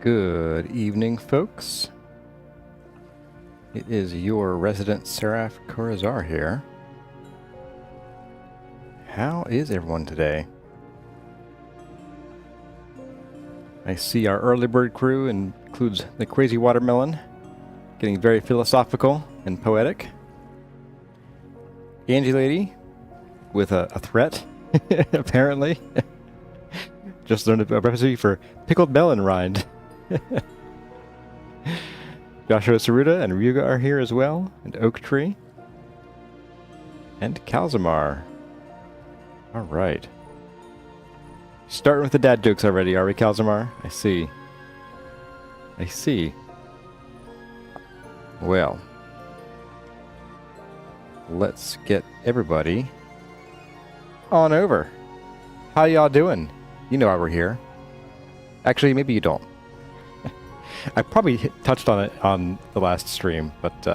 Good evening, folks. It is your resident Seraph Corazar here. How is everyone today? I see our early bird crew includes the Crazy Watermelon, getting very philosophical and poetic. Angie Lady, with a threat, apparently. Just learned a recipe for pickled melon rind. Joshua Saruda and Ryuga are here as well, and Oak Tree. And Kalzamar. Alright. Starting with the dad jokes already, are we, Kalzamar? I see. I see. Well. Let's get everybody on over. How y'all doing? You know why we're here. Actually, maybe you don't. I probably touched on it on the last stream, but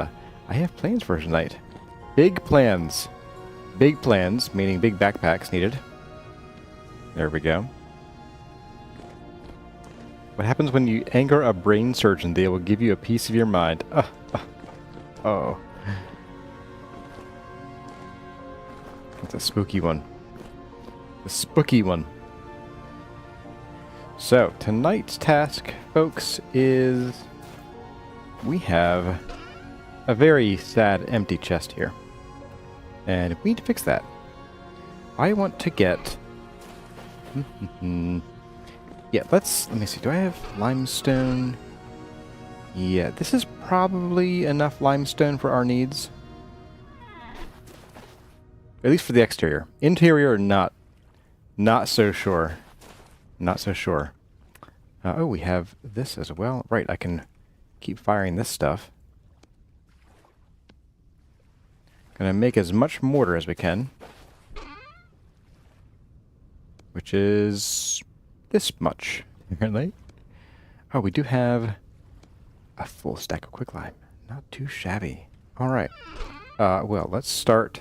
I have plans for tonight. Big plans. Big plans, meaning big backpacks needed. There we go. What happens when you anger a brain surgeon? They will give you a piece of your mind. Oh. That's a spooky one. A spooky one. So, tonight's task, folks, is we have a very sad empty chest here. And we need to fix that. I want to get... yeah, let me see. Do I have limestone? Yeah, this is probably enough limestone for our needs. At least for the exterior. Interior, not so sure. Not so sure. Oh, we have this as well. Right, I can keep firing this stuff. Gonna make as much mortar as we can. Which is this much, apparently. Oh, we do have a full stack of quicklime. Not too shabby. Alright. Well, let's start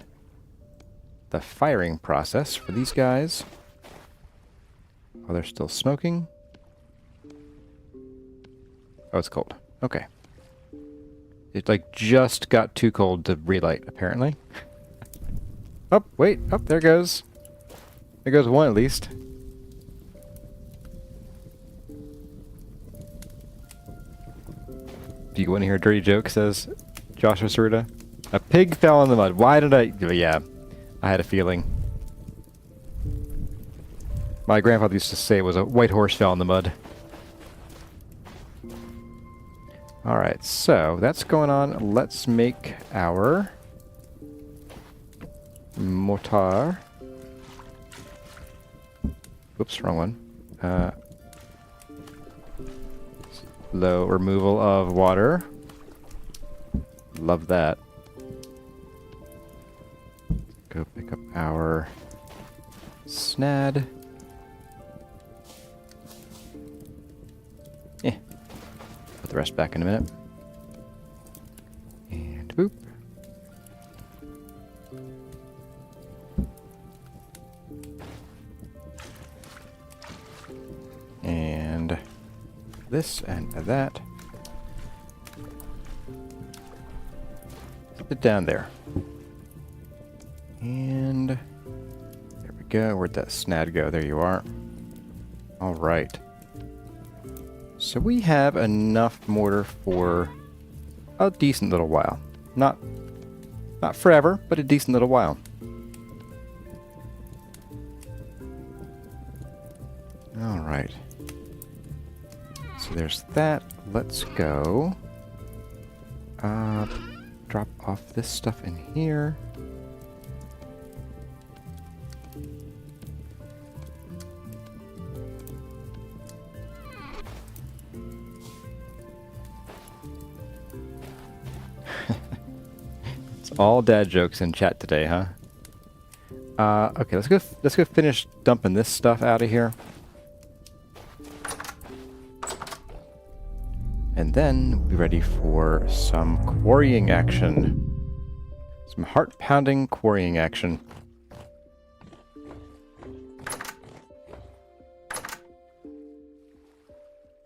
the firing process for these guys. Oh, they're still smoking. Oh, it's cold. Okay. It, like, just got too cold to relight, apparently. Oh, wait. Oh, there goes. There goes one, at least. Do you want to hear a dirty joke, says Joshua Saruda. A pig fell in the mud. Why did I... Yeah, I had a feeling. My grandfather used to say it was a white horse fell in the mud. Alright, so that's going on. Let's make our mortar. Oops, wrong one. Low removal of water. Love that. Go pick up our snad. Put the rest back in a minute. And boop. And this and that. Put it down there. And there we go. Where'd that snad go? There you are. All right. So we have enough mortar for a decent little while. Not forever, but a decent little while. All right. So there's that. Let's go. Drop off this stuff in here. All dad jokes in chat today, huh? Okay, let's go finish dumping this stuff out of here. And then we'll be ready for some quarrying action. Some heart-pounding quarrying action.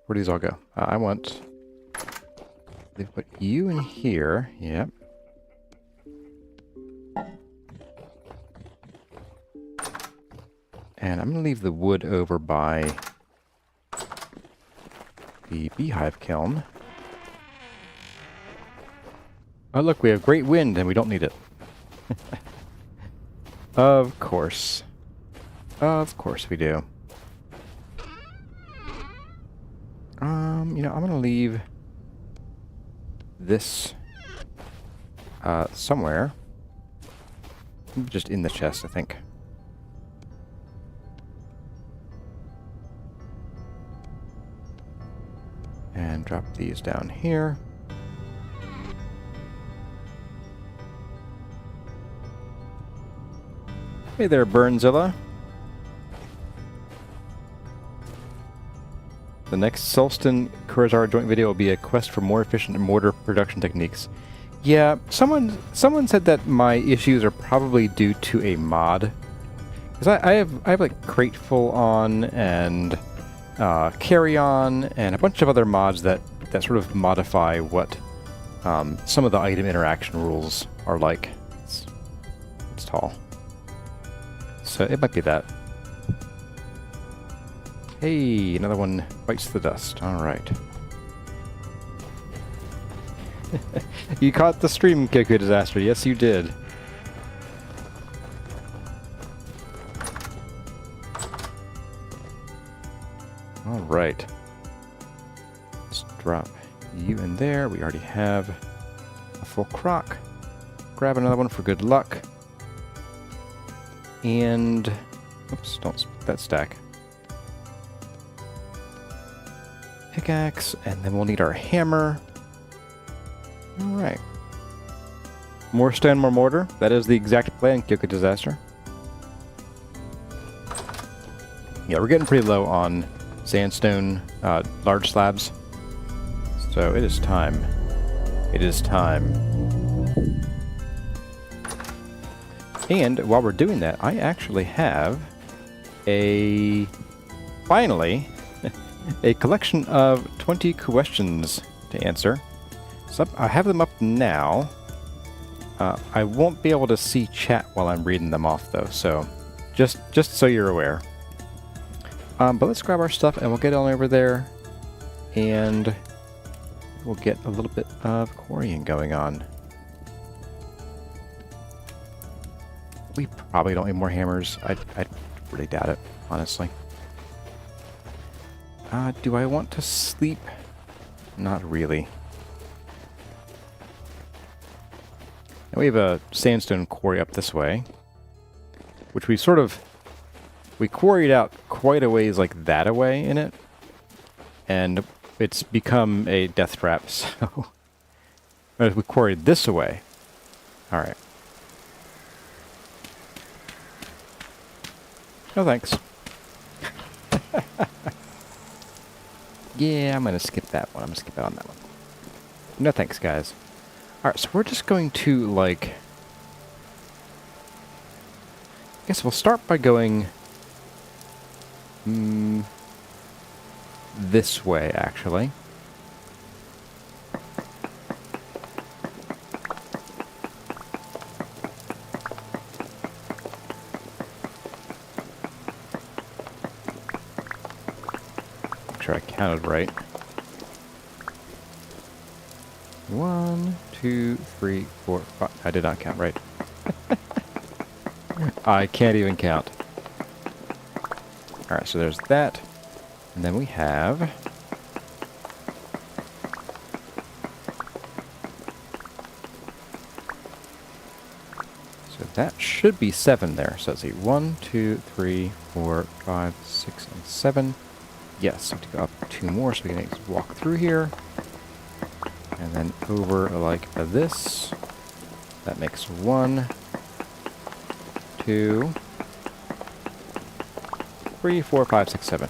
Where do these all go? I want... They put you in here. Yep. And I'm going to leave the wood over by the beehive kiln. Oh, look, we have great wind and we don't need it. Of course. Of course we do. You know, I'm going to leave this somewhere. Just in the chest, I think. And drop these down here. Hey there, Burnzilla. The next Sulston Kurzara joint video will be a quest for more efficient mortar production techniques. Yeah, someone said that my issues are probably due to a mod. Because I have like Crateful on and CarryOn and a bunch of other mods that sort of modify what some of the item interaction rules are like. It's tall. So it might be that. Hey, another one bites the dust. All right. You caught the stream, Kiku Disaster. Yes, you did. All right. Let's drop you in there. We already have a full crock. Grab another one for good luck. And... oops, don't split that stack. Pickaxe, and then we'll need our hammer. Alright. More stone, more mortar. That is the exact plan, Kyoka Disaster. Yeah, we're getting pretty low on sandstone large slabs. So it is time. It is time. And while we're doing that, I actually have finally, a collection of 20 questions to answer. So I have them up now. I won't be able to see chat while I'm reading them off though, so just so you're aware. But let's grab our stuff and we'll get on over there and we'll get a little bit of quarrying going on. We probably don't need more hammers. I really doubt it, honestly. Do I want to sleep? Not really. And we have a sandstone quarry up this way, which we quarried out quite a ways like that away in it, and it's become a death trap, so we quarried this away. Alright. No thanks. Yeah, I'm going to skip that one. I'm going to skip out on that one. No thanks, guys. Alright, so we're just going to, like... I guess we'll start by going... this way, actually. I counted right. 1, 2, 3, 4, 5. I did not count right. I can't even count. Alright, so there's that. And then we have... so that should be 7 there. So let's see. 1, 2, 3, 4, 5, 6, and 7. Yes, I have to go up 2 more so we can just walk through here. And then over like this. That makes 1, 2, 3, 4, 5, 6, 7.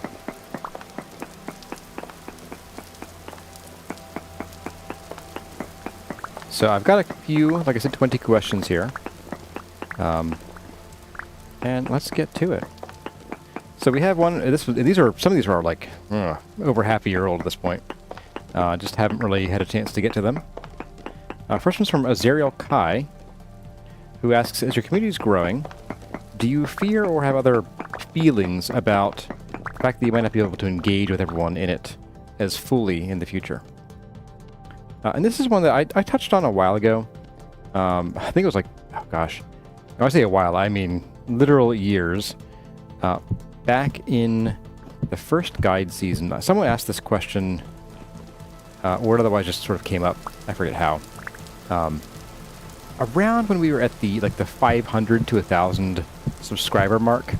So I've got a few, like I said, 20 questions here. And let's get to it. So we have one. These are some of these are like over half a year old at this point. Just haven't really had a chance to get to them. First one's from Azariel Kai, who asks, as your community is growing, do you fear or have other feelings about the fact that you might not be able to engage with everyone in it as fully in the future? And this is one that I touched on a while ago. I think it was like, oh gosh, when I say a while, I mean literal years. Back in the first guide season, someone asked this question, or it otherwise just sort of came up. I forget how. Around when we were at the 500 to 1,000 subscriber mark,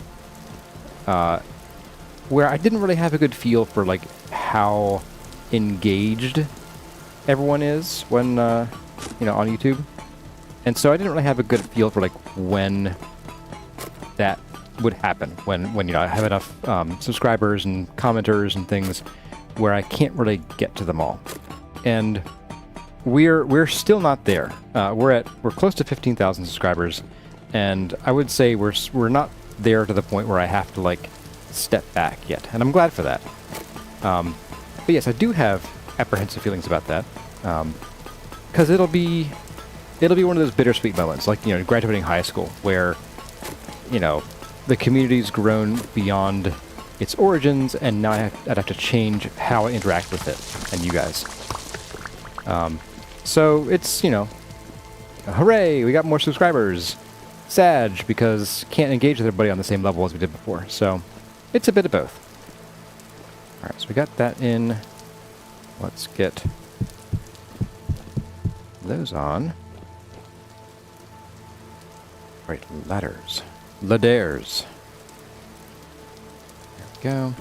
where I didn't really have a good feel for like how engaged everyone is when on YouTube, and so I didn't really have a good feel for like when that would happen, when I have enough subscribers and commenters and things where I can't really get to them all, and we're still not there. We're close to 15,000 subscribers, and I would say we're not there to the point where I have to like step back yet, and I'm glad for that. But yes, I do have apprehensive feelings about that, because it'll be one of those bittersweet moments, like graduating high school, where the community's grown beyond its origins, and now I'd have to change how I interact with it and you guys. So it's, hooray, we got more subscribers. Sad, because can't engage with everybody on the same level as we did before. So it's a bit of both. Alright, so we got that in. Let's get those on. Right, ladders. Ladders. There we go.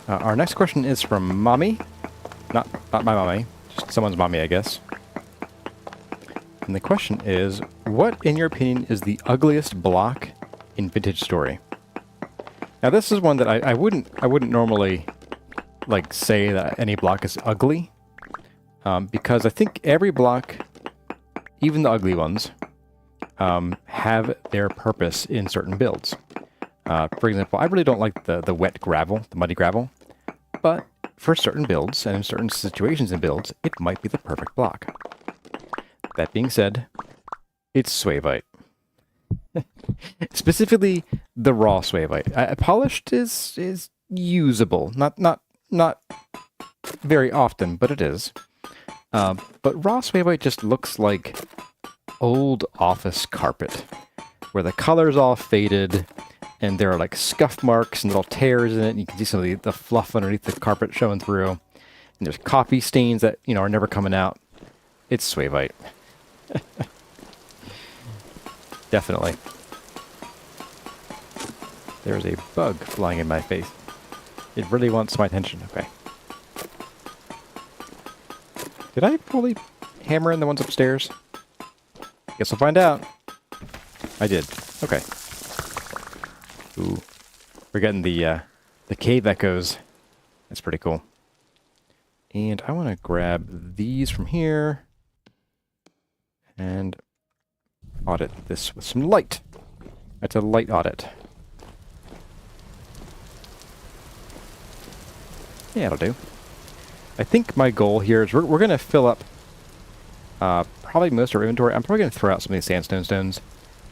Our next question is from Mommy. Not my mommy, just someone's mommy, I guess. And the question is, what, in your opinion, is the ugliest block in Vintage Story? Now, this is one that I wouldn't normally like say that any block is ugly, because I think every block, even the ugly ones, have their purpose in certain builds. For example, I really don't like the wet gravel, the muddy gravel, but for certain builds and in certain situations in builds, it might be the perfect block. That being said, it's Swavite. Specifically, the raw Swavite. Polished is usable, not very often, but it is. But raw Swavite just looks like old office carpet, where the color's all faded, and there are like scuff marks and little tears in it, and you can see some of the fluff underneath the carpet showing through. And there's coffee stains that, are never coming out. It's Swavite. Definitely. There's a bug flying in my face. It really wants my attention. Okay. Did I fully hammer in the ones upstairs? Guess I'll find out. I did. Okay. Ooh. We're getting the cave echoes. That's pretty cool. And I want to grab these from here and audit this with some light. That's a light audit. Yeah, it'll do. I think my goal here is we're going to fill up probably most of our inventory. I'm probably going to throw out some of these sandstone stones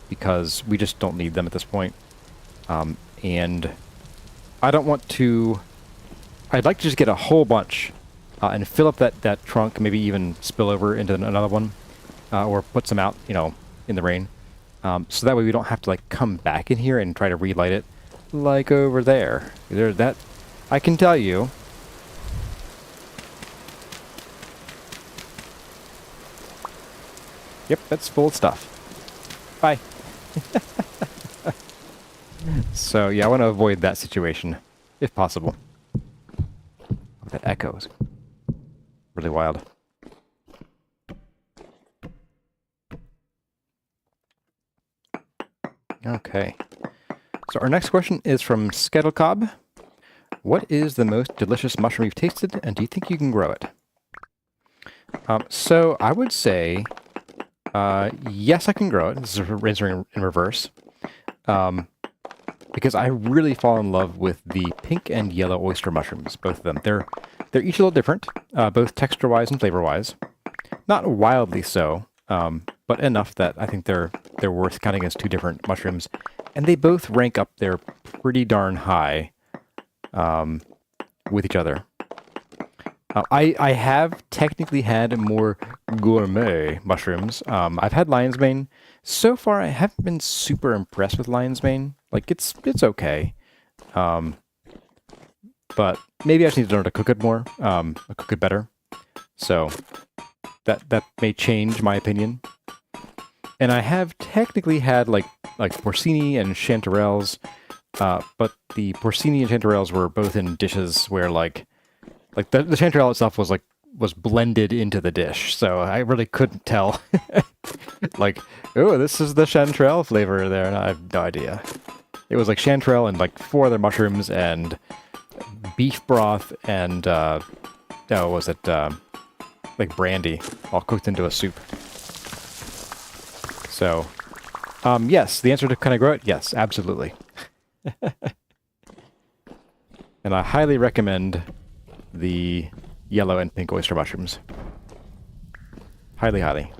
because we just don't need them at this point. And I don't want to... I'd like to just get a whole bunch and fill up that trunk, maybe even spill over into another one, or put some out, in the rain. So that way we don't have to like come back in here and try to relight it like over there. That I can tell you. Yep, that's full of stuff. Bye. So yeah, I want to avoid that situation, if possible. Oh, that echo is really wild. Okay. So our next question is from Skettlecob. What is the most delicious mushroom you've tasted, and do you think you can grow it? So I would say Yes, I can grow it. This is answering in reverse. Because I really fall in love with the pink and yellow oyster mushrooms, both of them. They're each a little different, both texture-wise and flavor-wise. Not wildly so, but enough that I think they're worth counting as two different mushrooms. And they both rank up there pretty darn high with each other. I have technically had more gourmet mushrooms. I've had lion's mane. So far, I haven't been super impressed with lion's mane. Like, it's okay. But maybe I just need to learn to cook it more, cook it better. So that may change my opinion. And I have technically had like porcini and chanterelles, but the porcini and chanterelles were both in dishes where like the chanterelle itself was blended into the dish, so I really couldn't tell. Like, oh, this is the chanterelle flavor there, and I have no idea. It was like chanterelle and like 4 other mushrooms and beef broth and what was it? Like brandy, all cooked into a soup. So, yes, the answer to can I grow it? Yes, absolutely. And I highly recommend the yellow and pink oyster mushrooms. Highly, highly.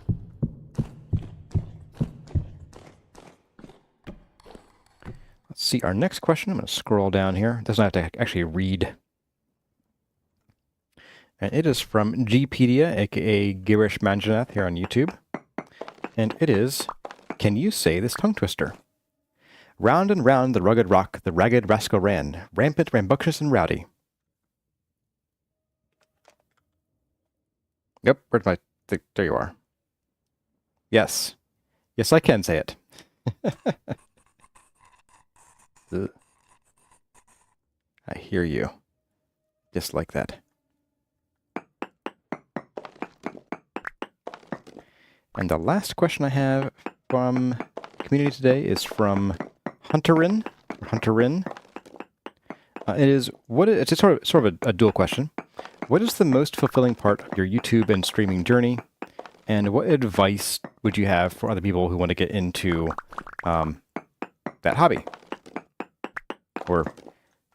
Let's see our next question. I'm going to scroll down here. It doesn't have to actually read. And it is from Gpedia, aka Girish Manjanath here on YouTube. And it is, can you say this tongue twister? Round and round the rugged rock, the ragged rascal ran, rampant, rambunctious, and rowdy. Yep, where's my... There you are. Yes. Yes, I can say it. I hear you. Just like that. And the last question I have from the community today is from Hunterin. It is it's sort of a dual question. What is the most fulfilling part of your YouTube and streaming journey? And what advice would you have for other people who want to get into that hobby? Or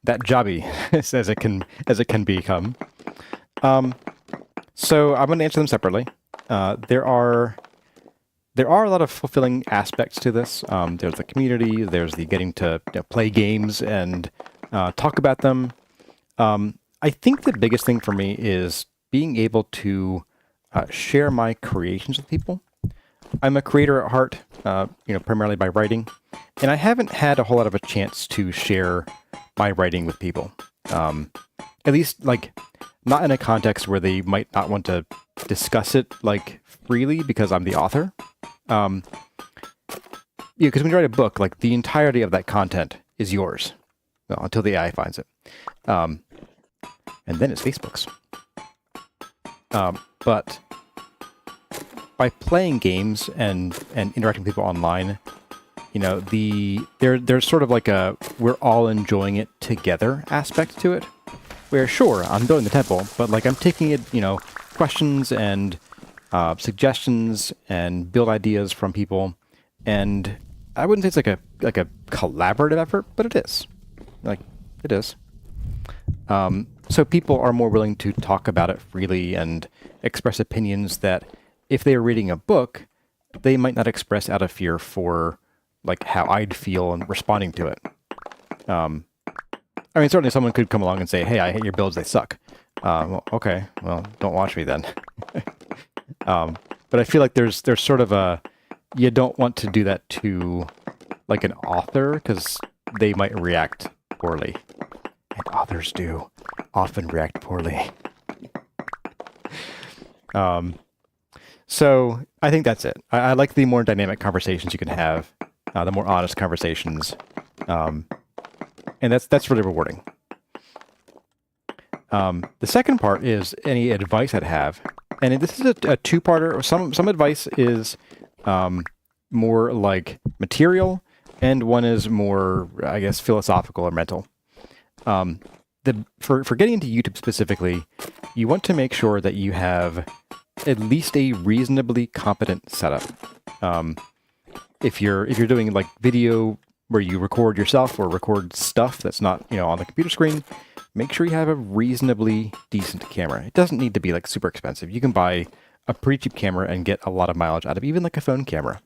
that jobby, as it can become. So I'm going to answer them separately. There are a lot of fulfilling aspects to this. There's the community, there's the getting to play games and talk about them. I think the biggest thing for me is being able to share my creations with people. I'm a creator at heart, primarily by writing, and I haven't had a whole lot of a chance to share my writing with people. At least, like, not in a context where they might not want to discuss it, like, freely because I'm the author. Because when you write a book, like, the entirety of that content is yours. Well, until the AI finds it. And then it's Facebook's. But by playing games and interacting with people online, there's sort of like a we're all enjoying it together aspect to it. Where sure, I'm building the temple, but like I'm taking it, questions and suggestions and build ideas from people, and I wouldn't say it's like a collaborative effort, but it is. Like it is. So people are more willing to talk about it freely and express opinions that if they are reading a book, they might not express out of fear for like how I'd feel and responding to it. I mean, certainly someone could come along and say, hey, I hate your builds, they suck. Well, okay, well, don't watch me then. But I feel like there's sort of you don't want to do that to like an author because they might react poorly. And authors do often react poorly. So I think that's it. I like the more dynamic conversations you can have, the more honest conversations. And that's really rewarding. The second part is any advice I'd have. And this is a two-parter. Some advice is more like material, and one is more, I guess, philosophical or mental. For getting into YouTube specifically, you want to make sure that you have at least a reasonably competent setup. If you're doing like video where you record yourself or record stuff that's not, you know, on the computer screen, make sure you have a reasonably decent camera. It doesn't need to be like super expensive. You can buy a pretty cheap camera and get a lot of mileage out of even like a phone camera.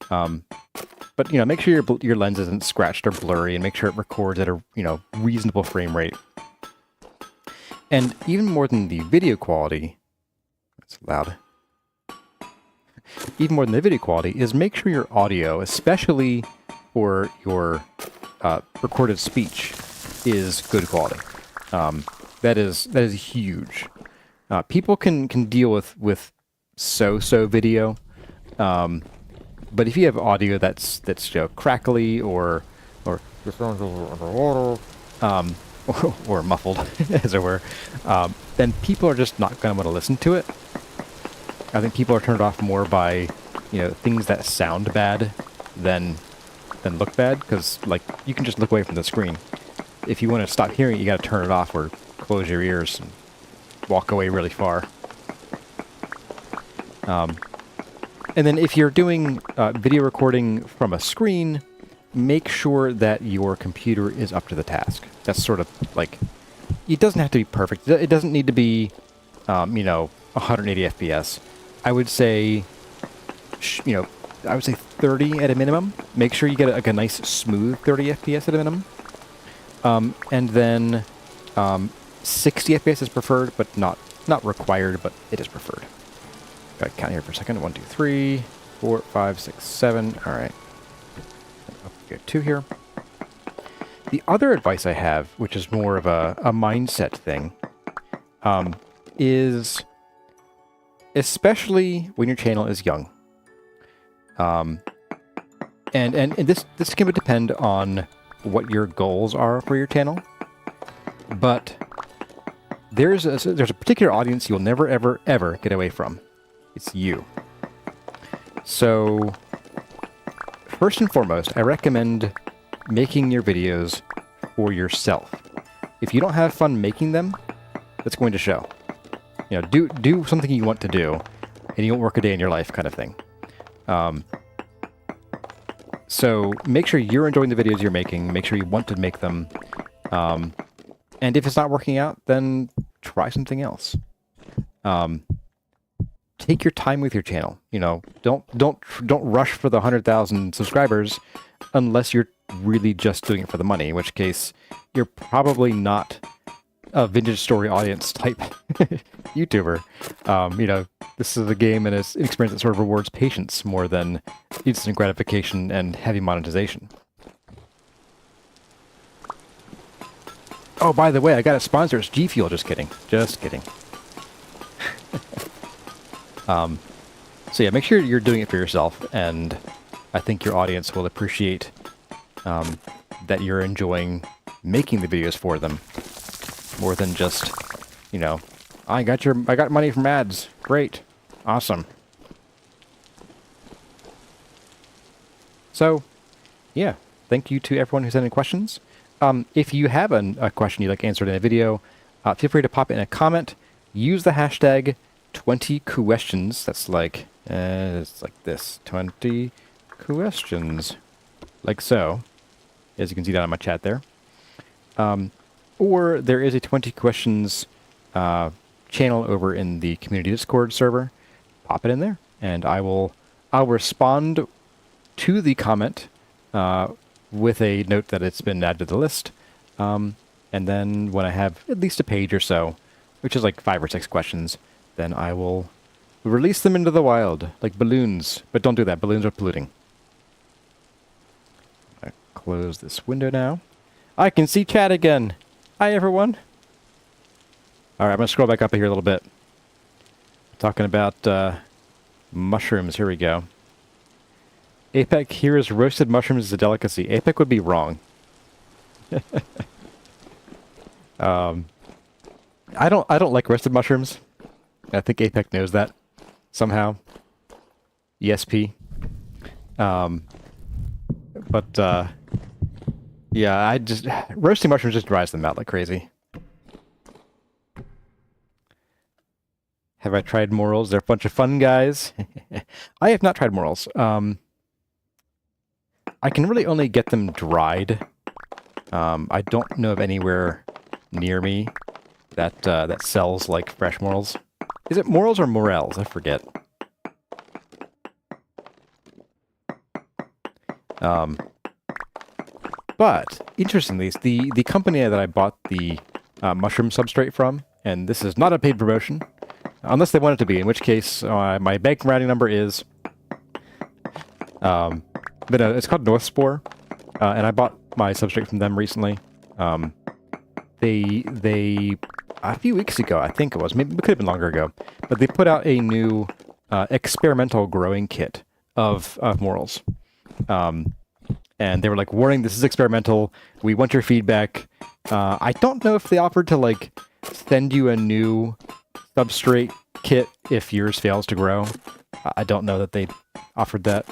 But, you know, make sure your lens isn't scratched or blurry, and make sure it records at a, you know, reasonable frame rate. And even more than the video quality, it's loud. Even more than the video quality is make sure your audio, especially for your recorded speech, is good quality. That is huge. People can deal with so-so video, but if you have audio that's you know, crackly or your phone's underwater, or muffled, as it were, then people are just not going to want to listen to it. I think people are turned off more by, you know, things that sound bad than look bad, because like you can just look away from the screen. If you want to stop hearing it, you got to turn it off or close your ears and walk away really far. And then if you're doing video recording from a screen, make sure that your computer is up to the task. That's sort of like, it doesn't have to be perfect. It doesn't need to be, you know, 180 FPS. I would say, you know, I would say 30 at a minimum. Make sure you get like a nice smooth 30 FPS at a minimum. And then 60 FPS is preferred, but not required, but it is preferred. Got to count here for a second. 1, 2, 3, 4, 5, 6, 7. All right. We got 2 here. The other advice I have, which is more of a mindset thing, is especially when your channel is young. And this can depend on what your goals are for your channel, but there's a particular audience you'll never ever get away from. It's you. So first and foremost, I recommend making your videos for yourself. If you don't have fun making them, that's going to show. You know, do something you want to do, and you won't work a day in your life, kind of thing. So make sure you're enjoying the videos you're making. Make sure you want to make them. And if it's not working out, then try something else. Take your time with your channel. You know, don't rush for the 100,000 subscribers unless you're really just doing it for the money, in which case you're probably not a vintage story audience type YouTuber. You know, this is a game and it's an experience that sort of rewards patience more than instant gratification and heavy monetization. Oh, by the way, I got a sponsor. It's G Fuel. Just kidding. Just kidding. So yeah, make sure you're doing it for yourself, and I think your audience will appreciate that you're enjoying making the videos for them more than just, you know, I got money from ads. Great. Awesome. So, yeah, thank you to everyone who sent in questions. If you have a question you'd like answered in a video, feel free to pop it in a comment. Use the hashtag 20questions. That's like, it's like this, 20 questions. Like so, as you can see down in my chat there. Or there is a 20 questions channel over in the community Discord server. Pop it in there, and I'll respond to the comment with a note that it's been added to the list. And then when I have at least a page or so, which is like 5 or 6 questions, then I will release them into the wild, like balloons. But don't do that. Balloons are polluting. I close this window now. I can see chat again. Hi, everyone. All right, I'm going to scroll back up here a little bit. Talking about mushrooms. Here we go. APEC hears roasted mushrooms is a delicacy. APEC would be wrong. I don't like roasted mushrooms. I think APEC knows that somehow. ESP. Yeah, roasting mushrooms just dries them out like crazy. Have I tried morels? They're a bunch of fun guys. I have not tried morels. I can really only get them dried. I don't know of anywhere near me that that sells like fresh morels. Is it morels or morels? I forget. But interestingly, the company that I bought the mushroom substrate from, and this is not a paid promotion, unless they want it to be, in which case my bank routing number is, it's called North Spore, and I bought my substrate from them recently. They a few weeks ago, I think it was, maybe it could have been longer ago, but they put out a new experimental growing kit of morels. And they were like, warning, this is experimental. We want your feedback. I don't know if they offered to like send you a new substrate kit if yours fails to grow. I don't know that they offered that.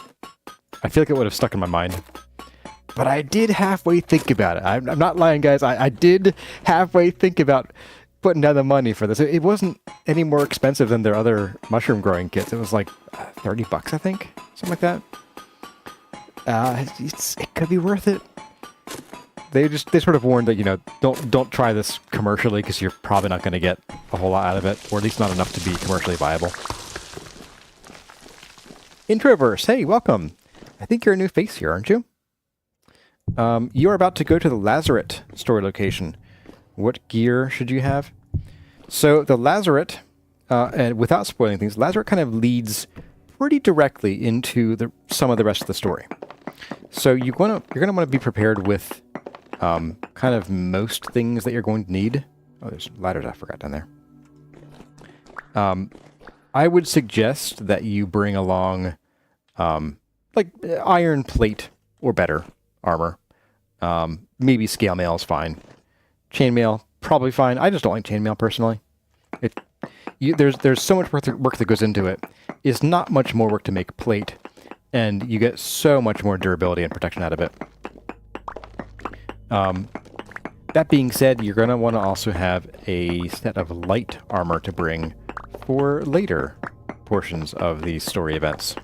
I feel like it would have stuck in my mind. But I did halfway think about it. I'm not lying, guys. I did halfway think about putting down the money for this. It wasn't any more expensive than their other mushroom growing kits. It was like $30, I think. Something like that. It could be worth it. They sort of warned that, you know, don't try this commercially because you're probably not going to get a whole lot out of it, or at least not enough to be commercially viable. Introverse, hey, welcome. I think you're a new face here, aren't you? You are about to go to the Lazaret story location. What gear should you have? So the Lazaret, and without spoiling things, Lazaret kind of leads pretty directly into some of the rest of the story. So you're gonna want to be prepared with kind of most things that you're going to need. Oh, there's ladders I forgot down there. I would suggest that you bring along like iron plate or better armor. Maybe scale mail is fine. Chainmail probably fine. I just don't like chainmail personally. There's so much work that goes into it. It's not much more work to make plate, and you get so much more durability and protection out of it. That being said, you're going to want to also have a set of light armor to bring for later portions of the story events.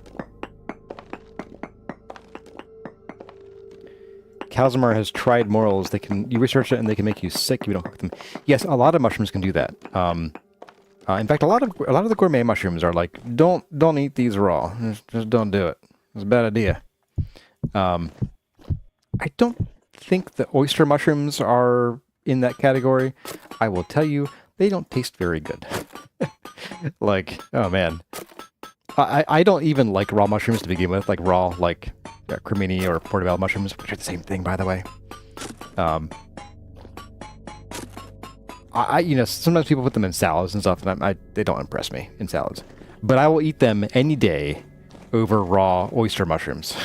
Calzamar has tried morels. You research it and they can make you sick if you don't cook them. Yes, a lot of mushrooms can do that. In fact, a lot of the gourmet mushrooms are like, don't eat these raw. Just don't do it. It's a bad idea. I don't think the oyster mushrooms are in that category. I will tell you, they don't taste very good. Like, oh man. I don't even like raw mushrooms to begin with, like raw, like cremini or portobello mushrooms, which are the same thing, by the way. Sometimes people put them in salads and stuff, and they don't impress me in salads. But I will eat them any day over raw oyster mushrooms.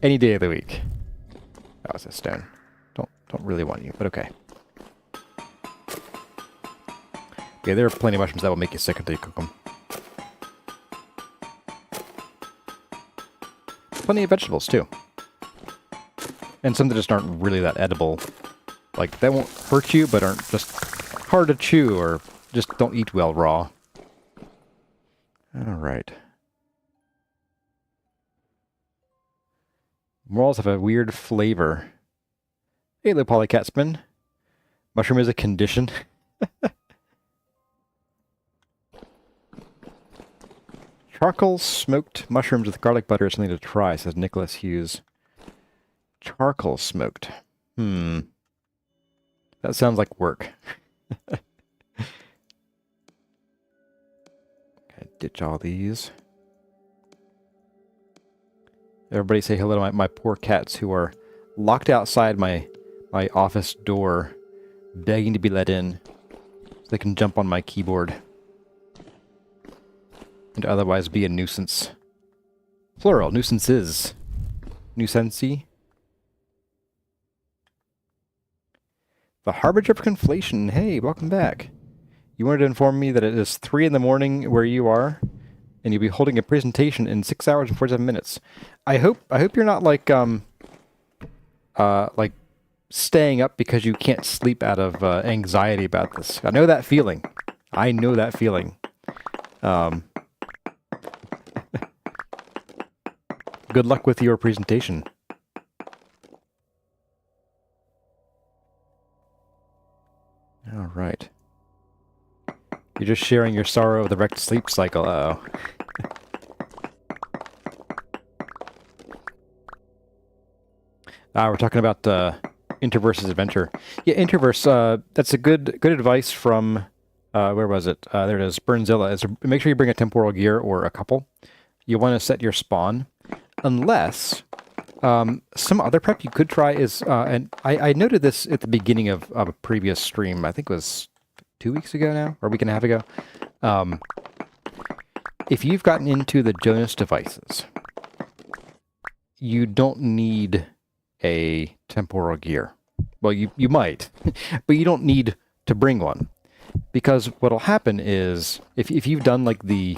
Any day of the week. That was a stone. Don't really want you, but okay. Yeah, there are plenty of mushrooms that will make you sick until you cook them. Plenty of vegetables, too. And some that just aren't really that edible. Like, that won't hurt you, but aren't just hard to chew, or just don't eat well raw. Alright. Morels have a weird flavor. Hey, little polycatsman. Mushroom is a condition. Charcoal smoked mushrooms with garlic butter is something to try, says Nicholas Hughes. Charcoal smoked. That sounds like work. Okay, ditch all these. Everybody say hello to my poor cats who are locked outside my office door, begging to be let in so they can jump on my keyboard. And otherwise be a nuisance. Plural, nuisances. Nuisancy. The Harbinger of Conflation. Hey, welcome back. You wanted to inform me that it is 3 in the morning where you are, and you'll be holding a presentation in 6 hours and 47 minutes. I hope you're not like staying up because you can't sleep out of anxiety about this. I know that feeling. I know that feeling. Good luck with your presentation. All right. You're just sharing your sorrow of the wrecked sleep cycle. Uh-oh. We're talking about Interverse's adventure. Yeah, Interverse, that's a good advice from, where was it? There it is, Burnzilla. Make sure you bring a temporal gear or a couple. You want to set your spawn. Unless, some other prep you could try is, and I noted this at the beginning of a previous stream, I think it was 2 weeks ago now, or a week and a half ago. If you've gotten into the Jonas devices, you don't need a temporal gear. Well, you might, but you don't need to bring one. Because what'll happen is, if you've done like the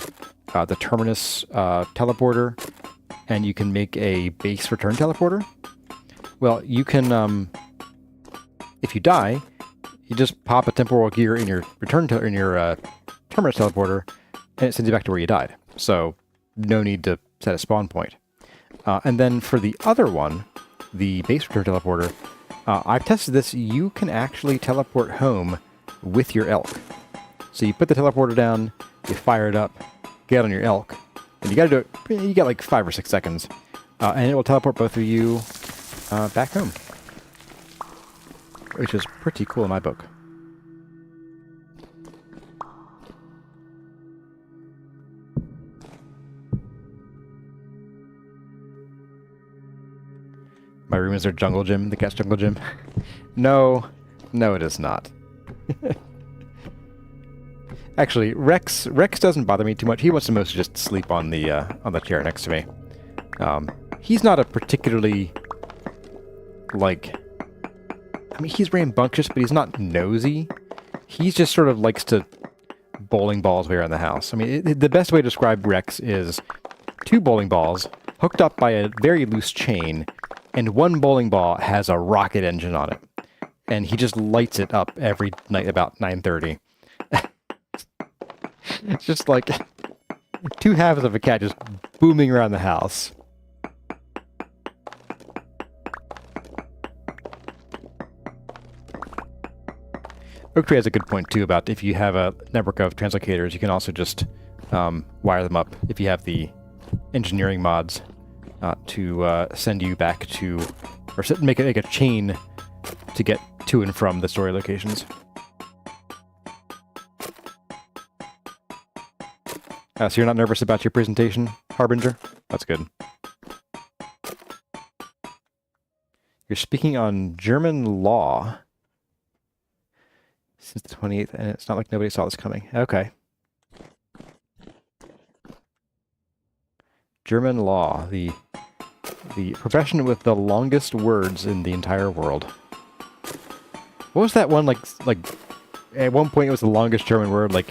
terminus teleporter, and you can make a base return teleporter, well, you can, if you die, you just pop a temporal gear in your terminus teleporter, and it sends you back to where you died. So no need to set a spawn point. And then for the other one, the base return teleporter, I've tested this. You can actually teleport home with your elk. So you put the teleporter down, you fire it up, get on your elk, and you gotta do it, you got like 5 or 6 seconds, and it will teleport both of you back home. Which is pretty cool in my book. My room is their jungle gym, the cat's jungle gym. No, it is not. Actually, Rex doesn't bother me too much. He wants to mostly just sleep on the chair next to me. He's not a particularly, like, I mean, he's rambunctious, but he's not nosy. He just sort of likes to bowling balls around the house. I mean, the best way to describe Rex is 2 bowling balls hooked up by a very loose chain, and 1 bowling ball has a rocket engine on it. And he just lights it up every night about 9:30. It's just like 2 halves of a cat just booming around the house. Oaktree has a good point too about if you have a network of translocators, you can also just wire them up if you have the engineering mods to send you back to, or make a chain to get to and from the story locations. So you're not nervous about your presentation, Harbinger? That's good. You're speaking on German law since the 28th, and it's not like nobody saw this coming. Okay. German law, the profession with the longest words in the entire world. What was that one, like at one point it was the longest German word, like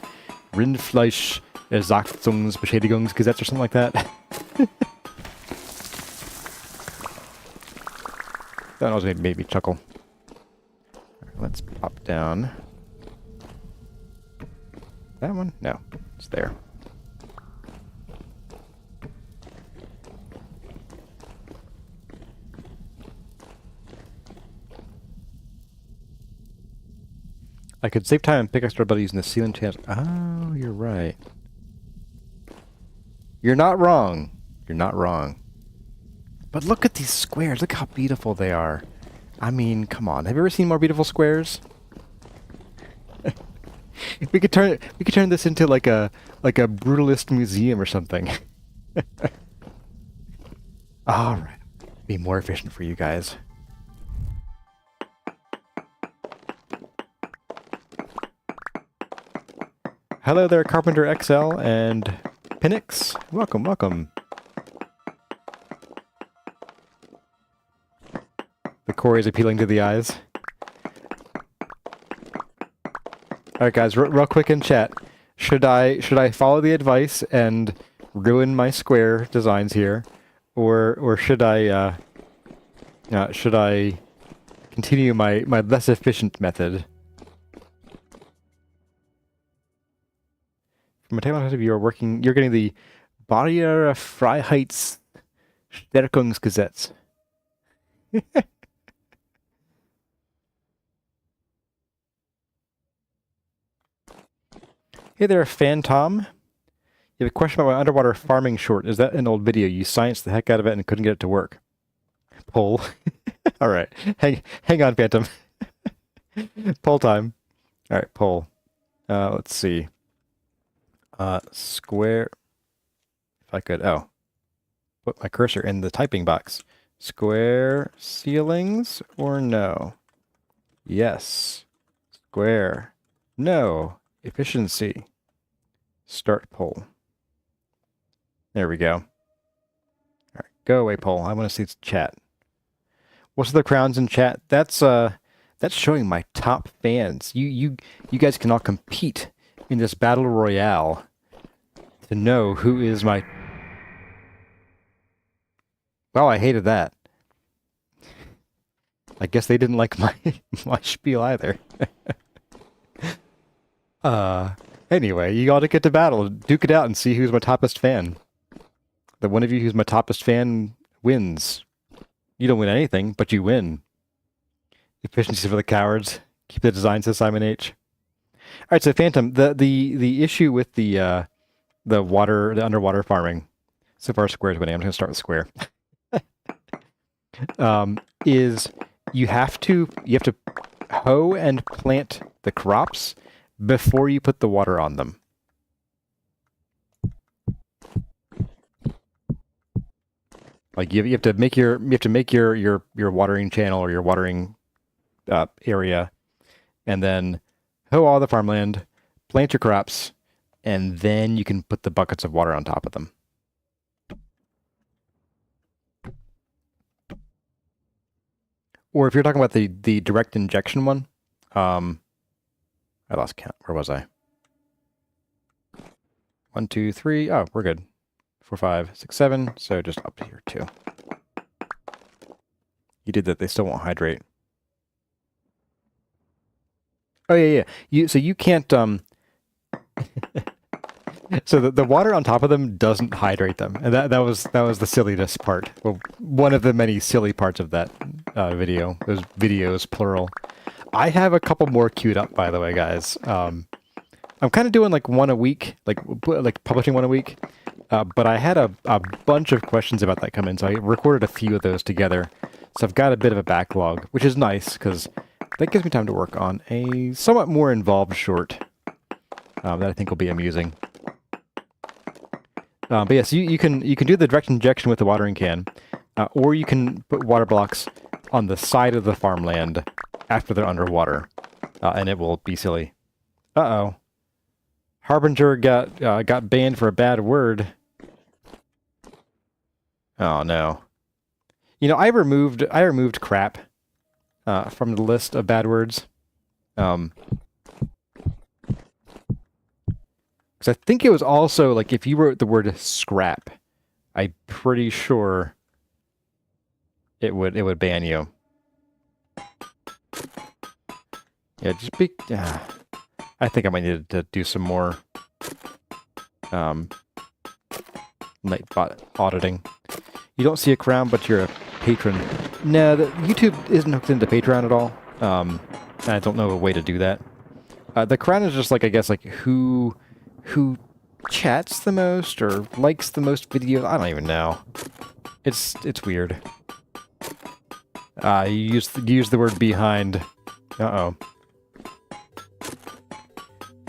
Rindfleisch Satzungsbeschädigungsgesetz or something like that. That always made me chuckle. Right, let's pop down. That one? No, it's there. I could save time and pick extra by using the ceiling chance. Oh, you're right. You're not wrong. You're not wrong. But look at these squares. Look how beautiful they are. I mean, come on. Have you ever seen more beautiful squares? We could turn this into like a brutalist museum or something. All right. Be more efficient for you guys. Hello there, Carpenter XL and Pinix. Welcome, welcome. The core is appealing to the eyes. Alright guys, real quick in chat. Should I follow the advice and ruin my square designs here? Or should I continue my less efficient method? you're getting the Barrier Freiheitsstärkungsgesetz. Hey there, Phantom. You have a question about my underwater farming short. Is that an old video? You scienced the heck out of it and couldn't get it to work. Poll. All right. Hang on, Phantom. Poll time. All right, poll. Let's see. Square. If I could, put my cursor in the typing box. Square ceilings or no? Yes. Square. No. Efficiency. Start poll. There we go. All right, go away, poll. I want to see its chat. What's the crowns in chat? That's showing my top fans. You guys can all compete in this battle royale to know who is my. Well, I hated that. I guess they didn't like my spiel either. Anyway, you all to get to battle, duke it out, and see who's my toppest fan. The one of you who's my toppest fan wins. You don't win anything, but you win. Efficiency for the cowards. Keep the design, says Simon H. All right, so Phantom, the issue with the underwater farming, so far Square's winning. I'm just gonna start with Square. Is you have to hoe and plant the crops before you put the water on them. Like you have to make your watering channel or your watering area, and then hoe all the farmland, plant your crops, and then you can put the buckets of water on top of them. Or if you're talking about the direct injection one, I lost count. Where was I? 1, 2, 3. Oh, we're good. 4, 5, 6, 7. So just up to here too. You did that. They still won't hydrate. Oh yeah. So you can't. So the water on top of them doesn't hydrate them, and that was the silliness part. Well, one of the many silly parts of that video. Those videos, plural. I have a couple more queued up, by the way, guys. I'm kind of doing like one a week, like publishing one a week. But I had a bunch of questions about that come in, so I recorded a few of those together. So I've got a bit of a backlog, which is nice because that gives me time to work on a somewhat more involved short that I think will be amusing. But yes, you can do the direct injection with the watering can, or you can put water blocks on the side of the farmland after they're underwater, and it will be silly. Uh-oh. Harbinger got banned for a bad word. Oh no. You know, I removed crap from the list of bad words. Because I think it was also like if you wrote the word scrap, I'm pretty sure it would ban you. Yeah, just be. I think I might need to do some more Nightbot auditing. You don't see a crown, but you're a patron. No, YouTube isn't hooked into Patreon at all. I don't know a way to do that. The crown is just like, I guess, like who chats the most or likes the most videos. I don't even know. It's weird. You use the word behind. Uh-oh.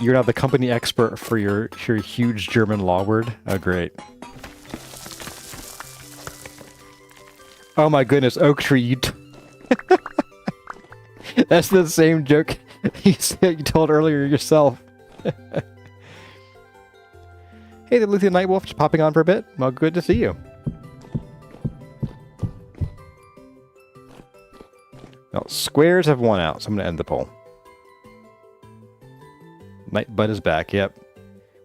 You're now the company expert for your huge German law word. Oh, great. Oh my goodness, oak tree. That's the same joke you told earlier yourself. Hey, the Luthien Nightwolf just popping on for a bit. Well, good to see you. Well, squares have won out, so I'm going to end the poll. Nightbud is back, yep.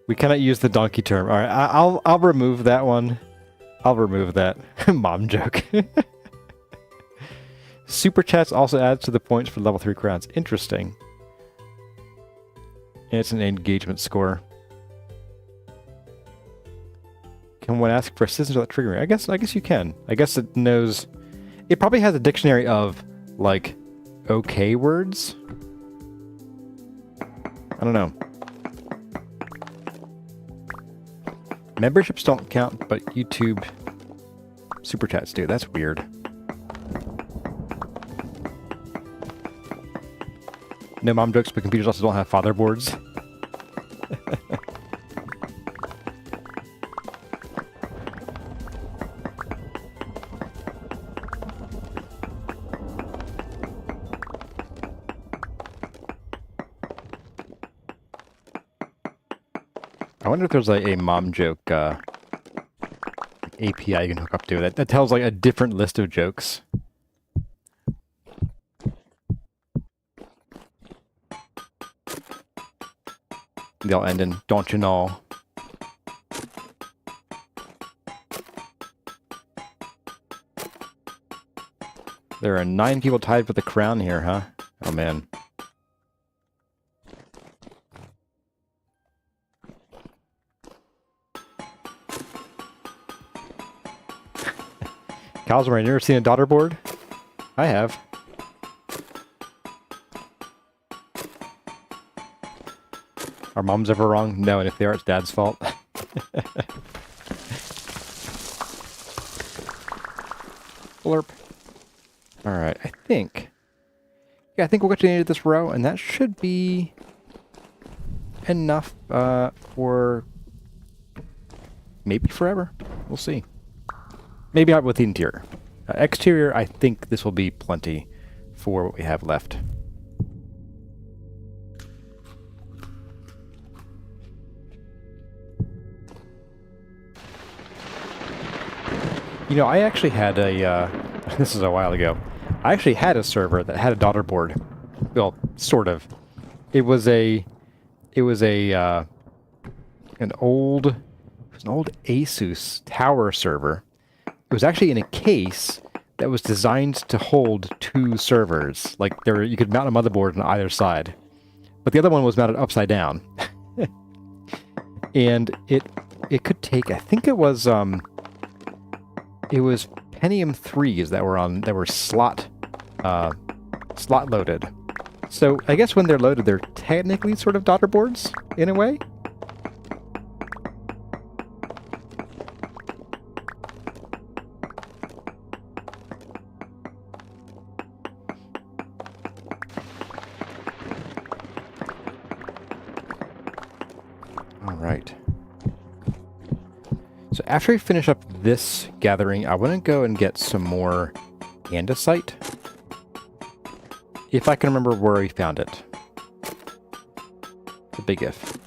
We cannot use the donkey term. All right, I'll remove that one. I'll remove that. Mom joke. Super chats also adds to the points for level 3 crowns. Interesting. And it's an engagement score. Can one ask for assistance without triggering? I guess you can. I guess it knows. It probably has a dictionary of like okay words. I don't know. Memberships don't count, but YouTube super chats do. That's weird. No mom jokes, but computers also don't have father boards. I wonder if there's like a mom joke API you can hook up to that tells like a different list of jokes. They'll end in "don't you know." There are 9 people tied for the crown here, huh? Oh man. Calzamar, you ever seen a Daughterboard? I have. Are moms ever wrong? No, and if they are, it's dad's fault. Blurp. Alright, I think... Yeah, I think we'll get to the end of this row, and that should be... enough for... maybe forever. We'll see. Maybe not with the interior. Exterior, I think this will be plenty for what we have left. You know, I actually had a, this is a while ago, I actually had a server that had a Daughterboard. Well, sort of. It was an old ASUS tower server. It was actually in a case that was designed to hold 2 servers. Like, you could mount a motherboard on either side. But the other one was mounted upside down. And it could take, I think it was Pentium 3s that were slot loaded. So I guess when they're loaded, they're technically sort of Daughterboards in a way. All right. So after we finish up this gathering, I want to go and get some more andesite. If I can remember where we found it. It's a big if.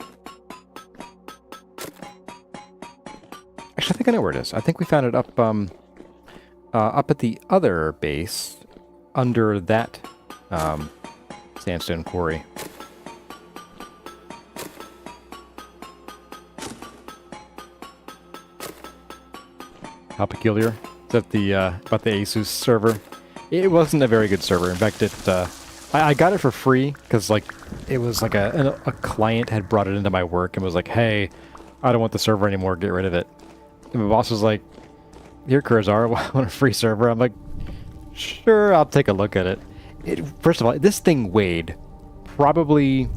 Actually, I think I know where it is. I think we found it up at the other base, under that sandstone quarry. How peculiar. Is that the about the ASUS server? It wasn't a very good server. In fact, I got it for free because like it was like a client had brought it into my work and was like, "Hey, I don't want the server anymore. Get rid of it." And my boss was like, "Here, Curzar, I want a free server." I'm like, "Sure, I'll take a look at it." First of all, this thing weighed probably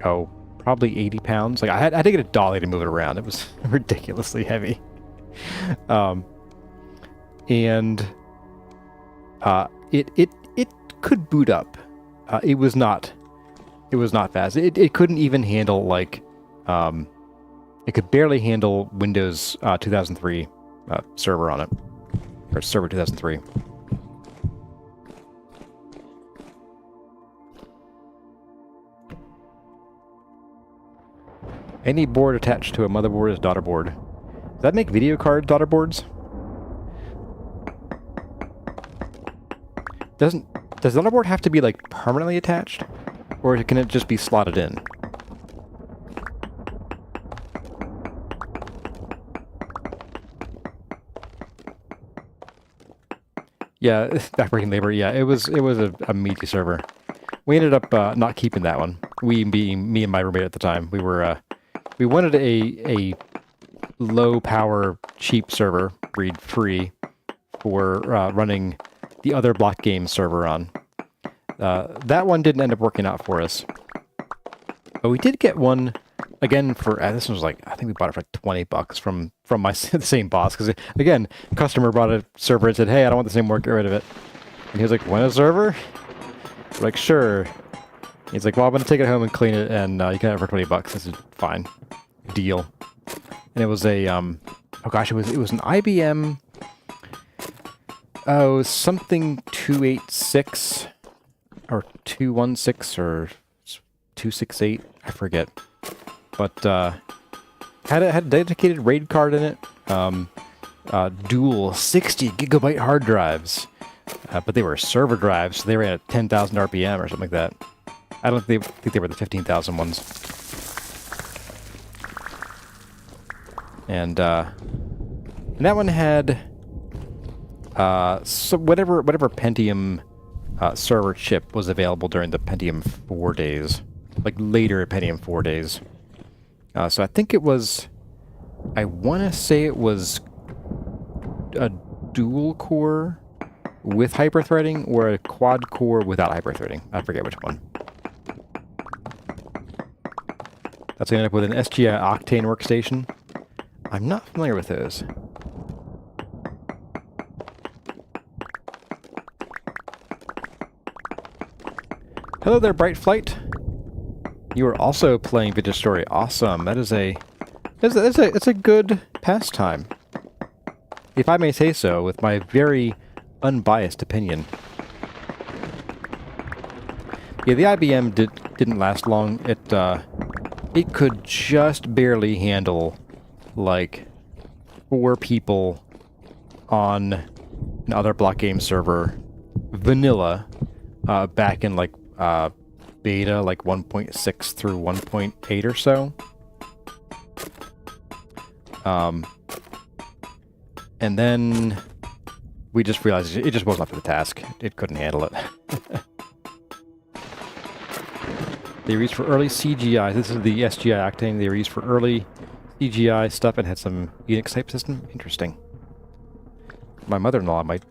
80 pounds. Like I had to get a dolly to move it around. It was ridiculously heavy. It could boot up. It was not fast. It couldn't even handle like it could barely handle Windows 2003 server on it, or server 2003. Any board attached to a motherboard is Daughterboard. Does that make video card Daughterboards? Does the Daughterboard have to be like permanently attached, or can it just be slotted in? Yeah, backbreaking labor. Yeah, it was a meaty server. We ended up not keeping that one. We being me and my roommate at the time. We wanted a low power, cheap server, read free, for running the other block game server on. That one didn't end up working out for us. But we did get one, again, for, this was like, I think we bought it for like $20 from my the same boss. Because, again, customer brought a server and said, hey, I don't want this anymore, get rid of it. And he was like, want a server? We're like, sure. He's like, well, I'm going to take it home and clean it, and you can have it for $20. I said, fine. Deal. And it was a, oh gosh, it was an IBM, oh, something 286, or 216, or 268, I forget. But, had a dedicated RAID card in it, dual 60 gigabyte hard drives, but they were server drives, so they ran at 10,000 RPM or something like that. I don't think they were the 15,000 ones. And that one had so whatever Pentium server chip was available during the Pentium 4 days, like later Pentium 4 days. So I think it was, I want to say it was a dual core with hyperthreading or a quad core without hyperthreading. I forget which one. That's going to end up with an SGI Octane workstation. I'm not familiar with those. Hello there, Bright Flight. You are also playing Vintage Story. Awesome. That is it's a good pastime, if I may say so, with my very unbiased opinion. Yeah, the IBM didn't last long. It could just barely handle like 4 people on another block game server, vanilla, back in like beta, like 1.6 through 1.8 or so. And then we just realized it just wasn't up to the task. It couldn't handle it. They were used for early CGI. This is the SGI Octane. They were used for early CGI stuff and had some Unix type system. Interesting. My mother-in-law might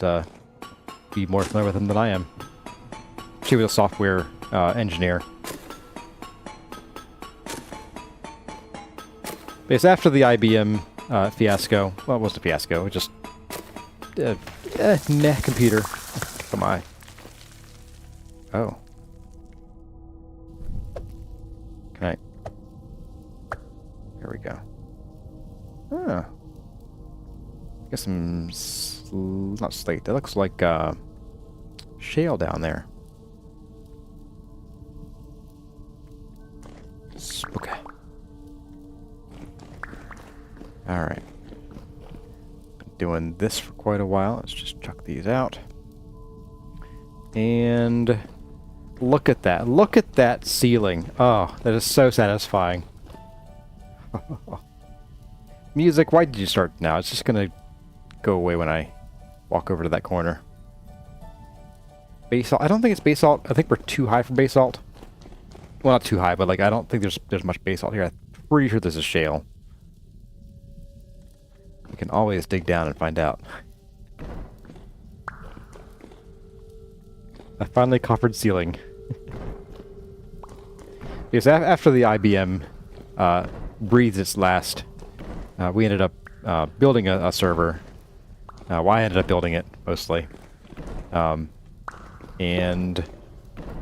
be more familiar with them than I am. She was a software engineer. But it's after the IBM fiasco. Well, it wasn't a fiasco. It was just meh computer. Come on. Oh. Can I? There we go. Oh. Got some not slate. That looks like shale down there. Spooky. Alright. Doing this for quite a while. Let's just chuck these out. And look at that. Look at that ceiling. Oh, that is so satisfying. Music, why did you start now? It's just gonna go away when I walk over to that corner. Basalt. I don't think it's basalt. I think we're too high for basalt. Well, not too high, but like I don't think there's much basalt here. I'm pretty sure this is shale. We can always dig down and find out. I finally coffered ceiling. Because after the IBM breathed its last, we ended up building a server. Well, I ended up building it, mostly. And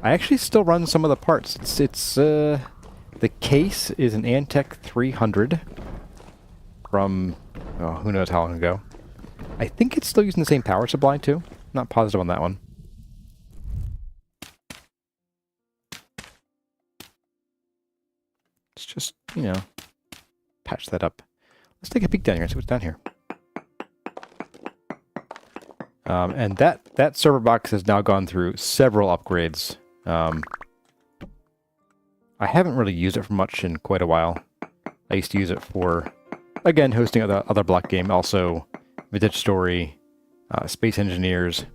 I actually still run some of the parts. The case is an Antec 300 from, oh, who knows how long ago. I think it's still using the same power supply, too. Not positive on that one. Let's just, you know, patch that up. Let's take a peek down here and see what's down here. And that server box has now gone through several upgrades. I haven't really used it for much in quite a while. I used to use it for, again, hosting other block game, also Vintage Story, Space Engineers.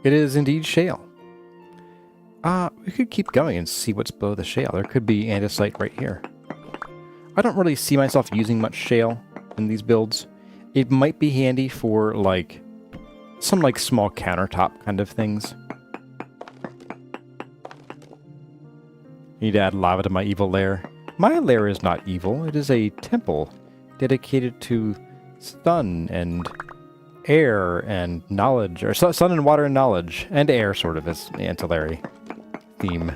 It is indeed shale. We could keep going and see what's below the shale. There could be andesite right here. I don't really see myself using much shale in these builds. It might be handy for, like, some, like, small countertop kind of things. Need to add lava to my evil lair. My lair is not evil. It is a temple dedicated to sun and air and knowledge, or sun and water and knowledge, and air, sort of, as the ancillary theme.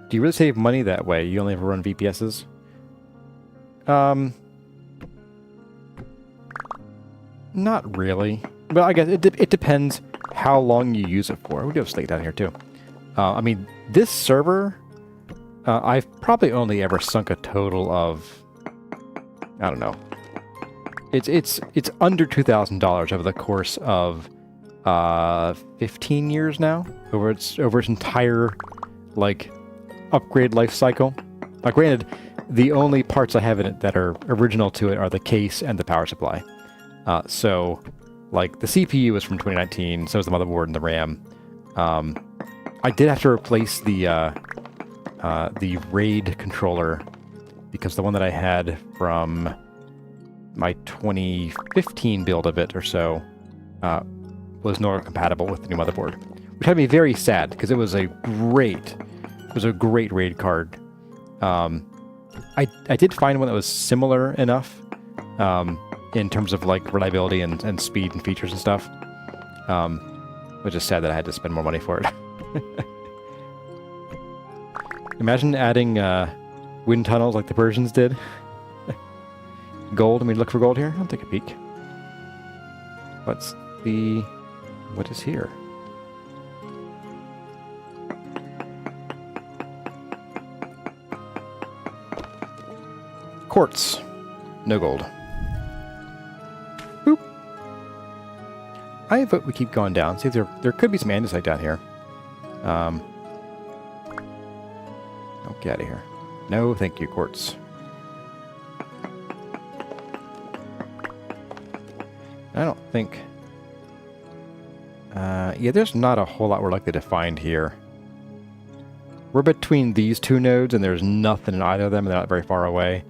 Do you really save money that way? You only ever run VPSs? Not really. But I guess it depends how long you use it for. We do have slate down here, too. I mean, this server, I've probably only ever sunk a total of, I don't know. It's under $2,000 over the course of 15 years now, over its entire, like, upgrade life cycle. Granted, the only parts I have in it that are original to it are the case and the power supply. So, like, the CPU is from 2019, so is the motherboard and the RAM. I did have to replace the RAID controller because the one that I had from my 2015 build of it or so was no longer compatible with the new motherboard, which had me very sad because it was a great RAID card. I did find one that was similar enough in terms of like reliability and speed and features and stuff. Which is sad that I had to spend more money for it. Imagine adding wind tunnels like the Persians did. Gold. I mean, look for gold here. I'll take a peek. What is here? Quartz. No gold. Boop. I vote we keep going down. See if there could be some andesite down here. Oh, get out of here. No, thank you, quartz. I don't think... yeah, there's not a whole lot we're likely to find here. We're between these two nodes, and there's nothing in either of them, and they're not very far away.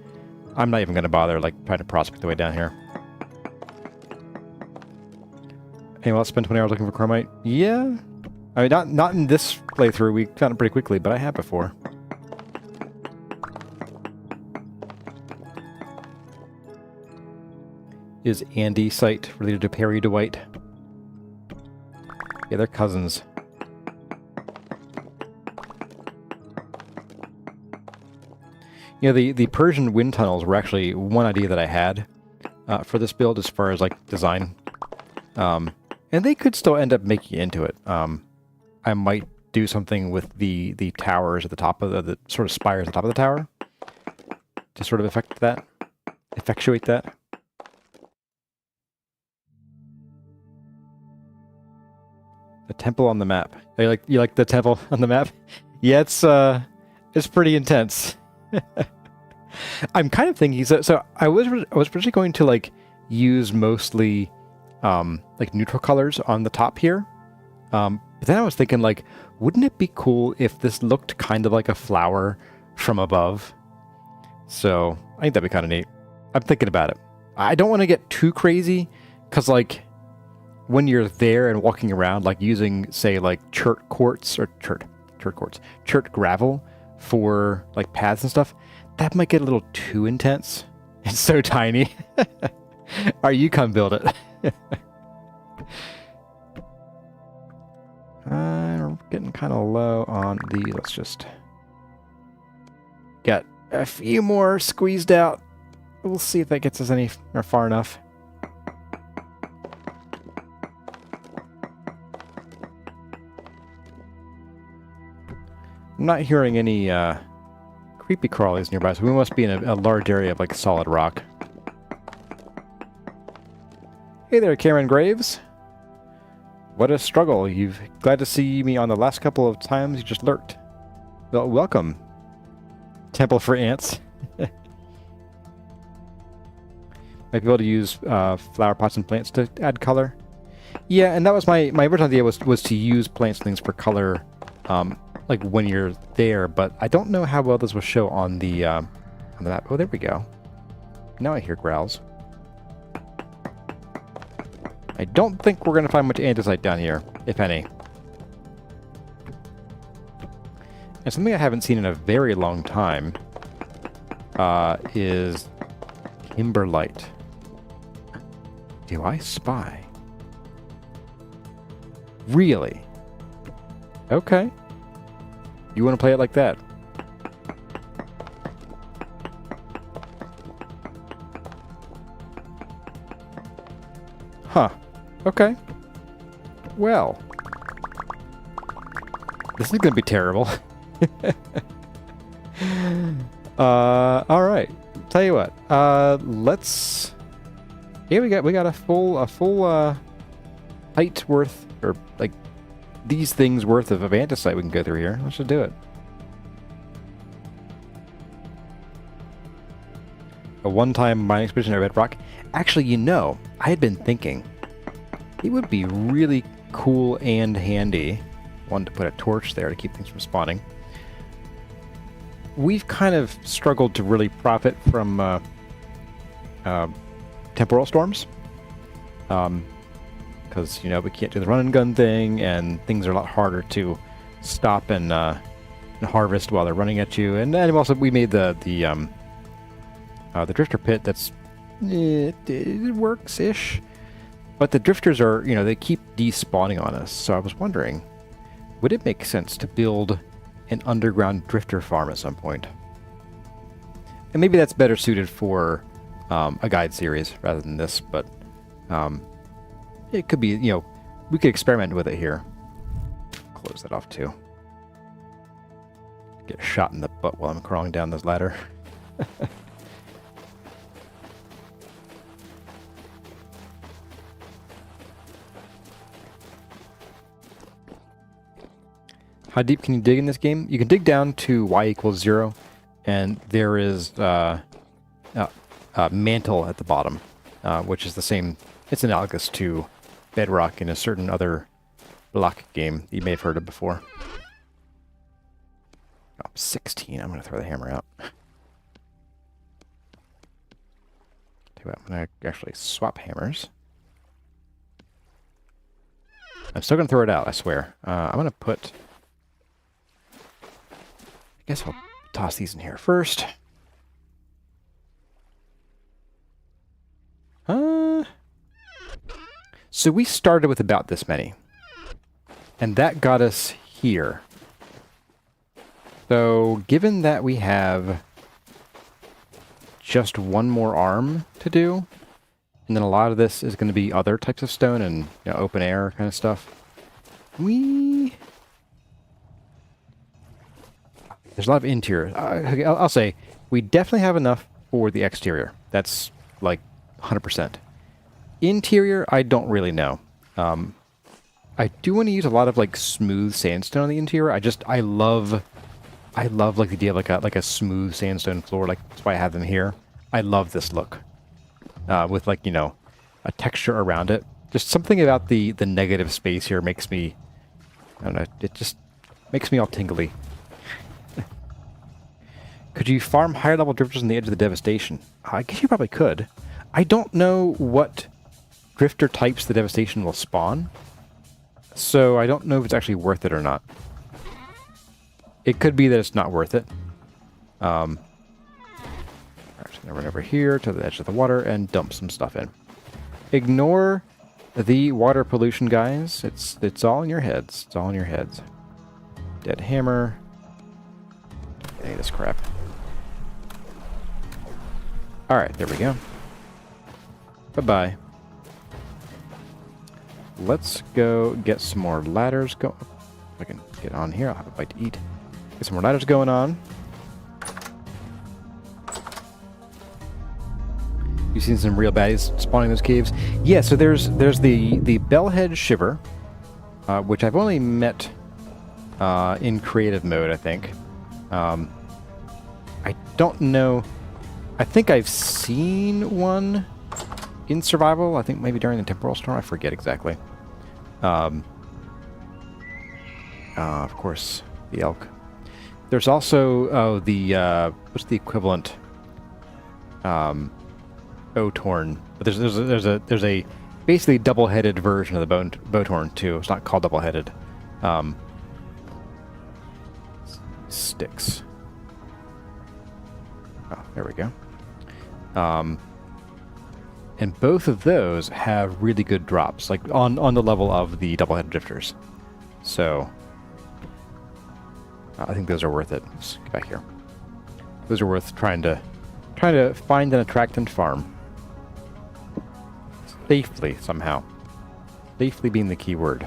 I'm not even going to bother, like, trying to prospect the way down here. Anyone else spend 20 hours looking for chromite? Yeah. I mean, not in this playthrough. We found it pretty quickly, but I have before. Is andesite related to Perry Dwight? Yeah, they're cousins. You know, the Persian wind tunnels were actually one idea that I had for this build as far as, like, design. And they could still end up making it into it. I might do something with the towers at the top of the sort of spires at the top of the tower to sort of effectuate that. The temple on the map. You like the temple on the map? Yeah, it's pretty intense. I'm kind of thinking so I was originally going to like use mostly like neutral colors on the top here. But then I was thinking, like, wouldn't it be cool if this looked kind of like a flower from above? So I think that'd be kind of neat. I'm thinking about it. I don't want to get too crazy because, like, when you're there and walking around, like using, say, like chert gravel for like paths and stuff, that might get a little too intense. It's so tiny. Alright, you come build it. I'm getting kind of low on these. Let's just get a few more squeezed out. We'll see if that gets us any or far enough. I'm not hearing any creepy crawlies nearby, so we must be in a large area of like solid rock. Hey there, Karen Graves. What a struggle. You've glad to see me on the last couple of times you just lurked. Well, welcome. Temple for ants. Might be able to use flower pots and plants to add color. Yeah, and that was my original idea was to use plants and things for color, like when you're there. But I don't know how well this will show on the map. Oh, there we go. Now I hear growls. I don't think we're gonna find much andesite down here, if any. And something I haven't seen in a very long time is Timberlight. Do I spy? Really? Okay. You want to play it like that? Huh. Okay. Well. This is going to be terrible. Alright. Tell you what. Let's... Yeah, we got a full height worth, or like these things worth of andesite we can go through here. Let's just do it. A one-time mining expedition at Bedrock. Actually, you know, I had been thinking it would be really cool and handy, one, to put a torch there to keep things from spawning. We've kind of struggled to really profit from temporal storms, because, you know, we can't do the run and gun thing, and things are a lot harder to stop and harvest while they're running at you. And then also we made the drifter pit. That's it works-ish, but the drifters are, you know, they keep despawning on us. So I was wondering, would it make sense to build an underground drifter farm at some point? And maybe that's better suited for a guide series rather than this, but it could be, you know, we could experiment with it here. Close that off too. Get shot in the butt while I'm crawling down this ladder. How deep can you dig in this game? You can dig down to y = 0, and there is Mantle at the bottom, which is the same. It's analogous to Bedrock in a certain other block game you may have heard of before. Oh, 16. I'm going to throw the hammer out. Tell you what, I'm going to actually swap hammers. I'm still going to throw it out, I swear. I'm going to put... I guess I'll toss these in here first. So we started with about this many. And that got us here. So given that we have just one more arm to do, and then a lot of this is going to be other types of stone and, you know, open air kind of stuff, there's a lot of interior. I'll say we definitely have enough for the exterior. That's like 100%. Interior, I don't really know. I do want to use a lot of like smooth sandstone on the interior. I love like the idea of like a smooth sandstone floor. Like, that's why I have them here. I love this look with, like, you know, a texture around it. Just something about the negative space here makes me, I don't know, it just makes me all tingly. Could you farm higher level drifters on the edge of the devastation? I guess you probably could. I don't know what drifter types the devastation will spawn, so I don't know if it's actually worth it or not. It could be that it's not worth it. Alright, so I'm gonna run over here to the edge of the water and dump some stuff in. Ignore the water pollution, guys. It's all in your heads. It's all in your heads. Dead hammer. Any of this crap. Alright, there we go. Bye-bye. Let's go get some more ladders going. If I can get on here, I'll have a bite to eat. Get some more ladders going on. You've seen some real baddies spawning those caves. Yeah, so there's the Bellhead Shiver, which I've only met in creative mode, I think. I don't know. I think I've seen one in survival. I think maybe during the temporal storm. I forget exactly. Of course, the elk. There's also what's the equivalent? Oathorn. But there's a basically double-headed version of the Bowthorn too. It's not called double-headed. Sticks. Oh, there we go. And both of those have really good drops, like on the level of the double-headed drifters. So I think those are worth it. Let's get back here. Those are worth trying to find and attract and farm safely somehow. Safely being the key word.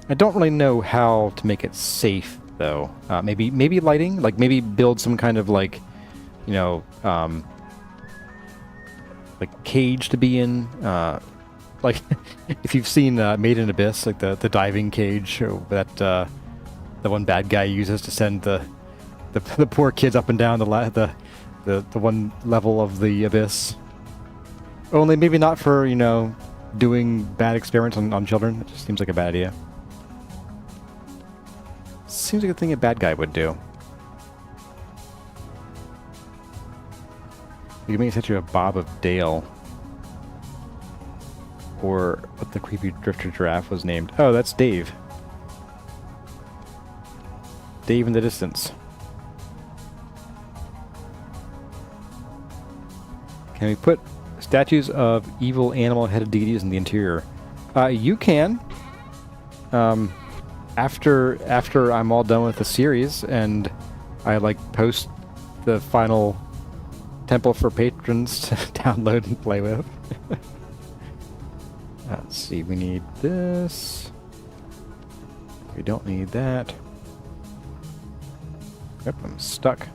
I don't really know how to make it safe though. Maybe lighting, like maybe build some kind of like, you know, like cage to be in. Like if you've seen Made in Abyss, like the diving cage that the one bad guy uses to send the poor kids up and down the one level of the abyss. Only maybe not for, you know, doing bad experiments on children. It just seems like a bad idea. Seems like a thing a bad guy would do. You can make such a Bob of Dale. Or what the creepy drifter giraffe was named. Oh, that's Dave. Dave in the distance. Can we put statues of evil animal-headed deities in the interior? You can. After I'm all done with the series and I like post the final temple for patrons to download and play with. Let's see, we need this. We don't need that. Yep, I'm stuck.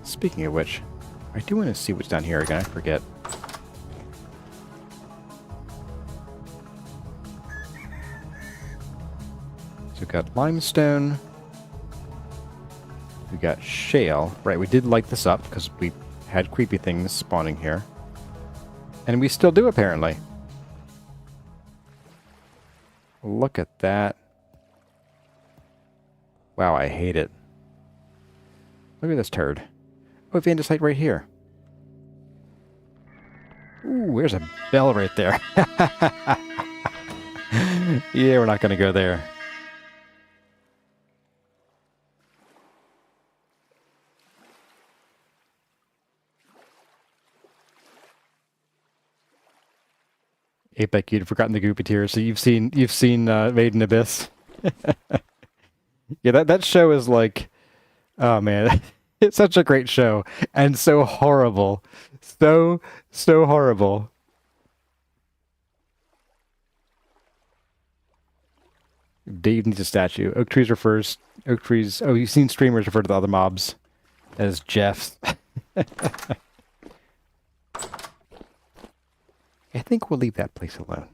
Speaking of which, I do want to see what's down here again. I forget. So we've got limestone. We got shale. Right, we did light this up because we had creepy things spawning here. And we still do, apparently. Look at that. Wow, I hate it. Look at this turd. Oh, andesite right here. Ooh, there's a bell right there. Yeah, we're not going to go there. Apex, you'd forgotten the Goopy Tears, so you've seen Made in Abyss. Yeah, that show is like, oh man, it's such a great show and so horrible, so horrible. Dave needs a statue. Oak trees. Oh, you've seen streamers refer to the other mobs as Jeffs. I think we'll leave that place alone.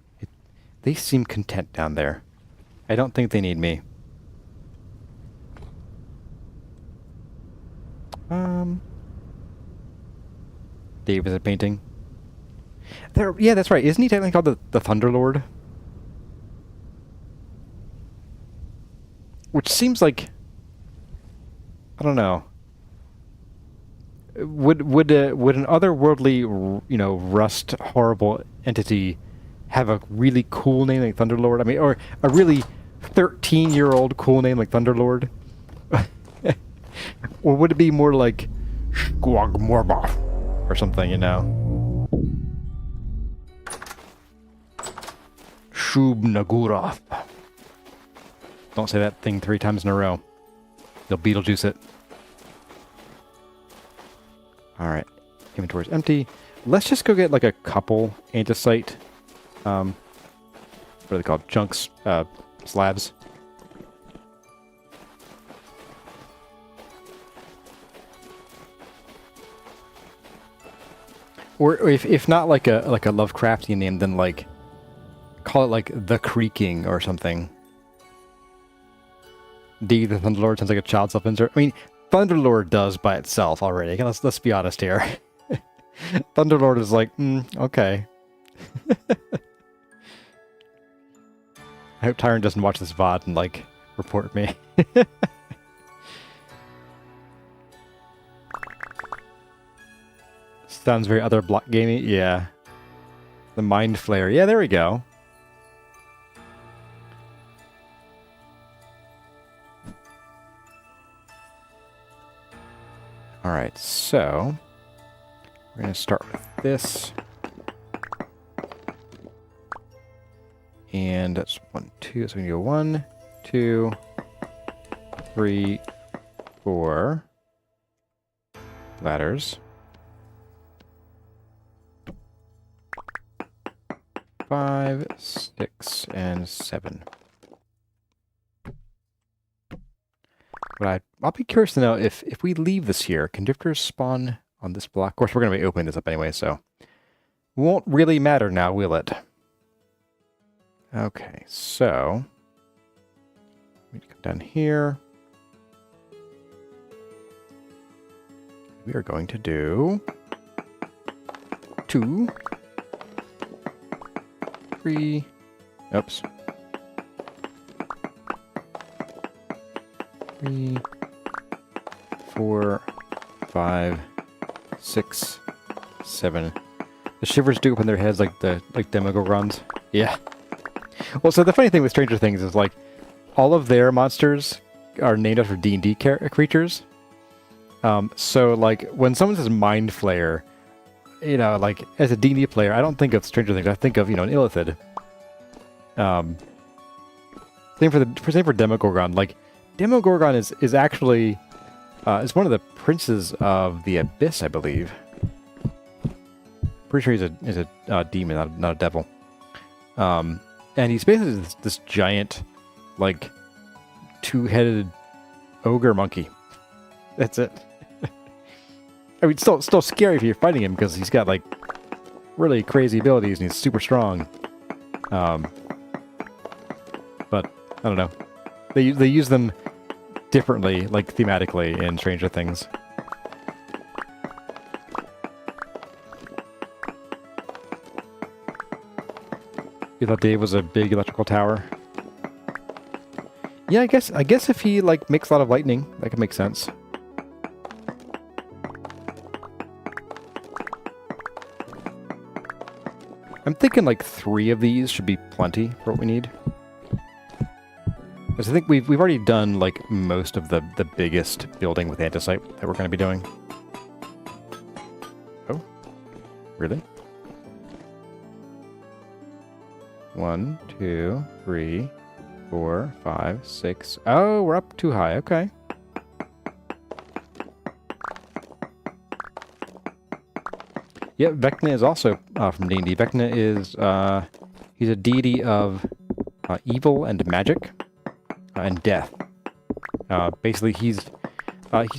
They seem content down there. I don't think they need me. Dave is a painting. Yeah, that's right. Isn't he technically called the Thunderlord? Which seems like, I don't know. Would an otherworldly, you know, rust horrible entity have a really cool name like Thunderlord? I mean, or a really 13-year-old cool name like Thunderlord? Or would it be more like Squagmorboth or something, you know? Shub-Naguroth. Don't say that thing 3 times in a row. They'll Beetlejuice it. Alright. Inventory's empty. Let's just go get like a couple andesite. What are they called? Chunks, slabs. Or if not like a Lovecraftian name, then like call it like the Creaking or something. D the Thunderlord sounds like a child self-insert. I mean, Thunderlord does by itself already. Let's be honest here. Thunderlord is like, okay. I hope Tyron doesn't watch this VOD and, like, report me. Sounds very other block gamey. Yeah. The Mind Flayer. Yeah, there we go. Alright, so we're going to start with this. And that's 1, 2. So we can go 1, 2, 3, 4 ladders. 5, 6, and 7. But I'll be curious to know if we leave this here, can drifters spawn on this block? Of course, we're going to be opening this up anyway, so won't really matter now, will it? Okay, so we need to come down here. We are going to do 2, 3, oops. 3, 4, 5, 6, 7. The shivers do open their heads like Demogorgons. Yeah. Well, so the funny thing with Stranger Things is, like, all of their monsters are named after D&D creatures. So, like, when someone says Mind Flayer, you know, like, as a D&D player, I don't think of Stranger Things. I think of, you know, an Illithid. Same for Demogorgon. Like, Demogorgon is actually is one of the princes of the Abyss, I believe. Pretty sure he's a demon, not a devil. And he's basically this giant, like, two-headed ogre monkey. That's it. I mean, still scary if you're fighting him because he's got, like, really crazy abilities and he's super strong. But I don't know. They use them differently, like, thematically in Stranger Things. You thought Dave was a big electrical tower? Yeah, I guess if he, like, makes a lot of lightning, that could make sense. I'm thinking, like, 3 of these should be plenty for what we need. Because I think we've already done, like, most of the biggest building with andesite that we're going to be doing. Oh? Really? 1, 2, 3, 4, 5, 6. Oh, we're up too high. Okay. Yep, Vecna is also from D&D. Vecna is, he's a deity of evil and magic and death. Basically, he's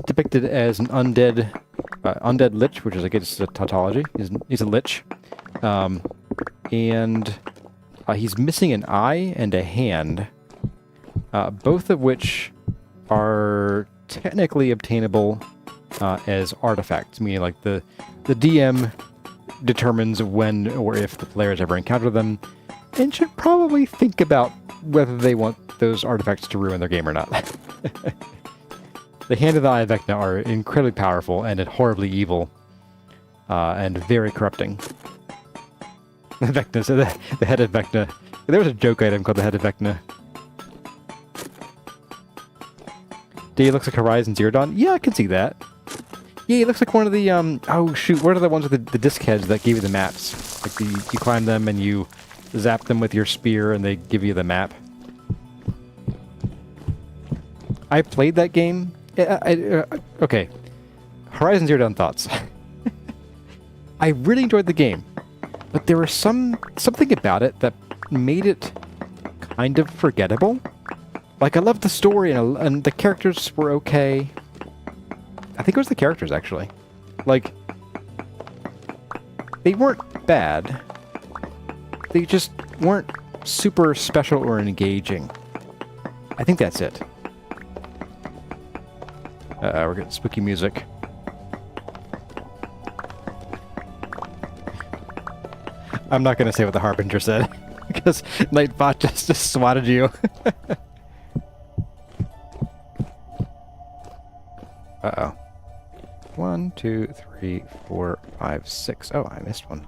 depicted as an undead lich, which is, I guess, a tautology. He's a lich. And he's missing an eye and a hand, both of which are technically obtainable as artifacts, meaning, like, the DM determines when or if the players ever encounter them, and should probably think about whether they want those artifacts to ruin their game or not. The hand and the eye of Vecna are incredibly powerful and horribly evil, and very corrupting. Vecna, so the head of Vecna. There was a joke item called the head of Vecna. D looks like Horizon Zero Dawn. Yeah, I can see that. Yeah, he looks like one of the, oh shoot, what are the ones with the disc heads that give you the maps? Like, you climb them and you zap them with your spear and they give you the map. I played that game. Okay. Horizon Zero Dawn thoughts. I really enjoyed the game, but there was something about it that made it kind of forgettable. Like, I loved the story and the characters were okay. I think it was the characters, actually. Like, they weren't bad. They just weren't super special or engaging. I think that's it. We're getting spooky music. I'm not going to say what the Harbinger said. Because Nightbot just swatted you. Uh-oh. 1, 2, 3, 4, 5, 6. Oh, I missed one.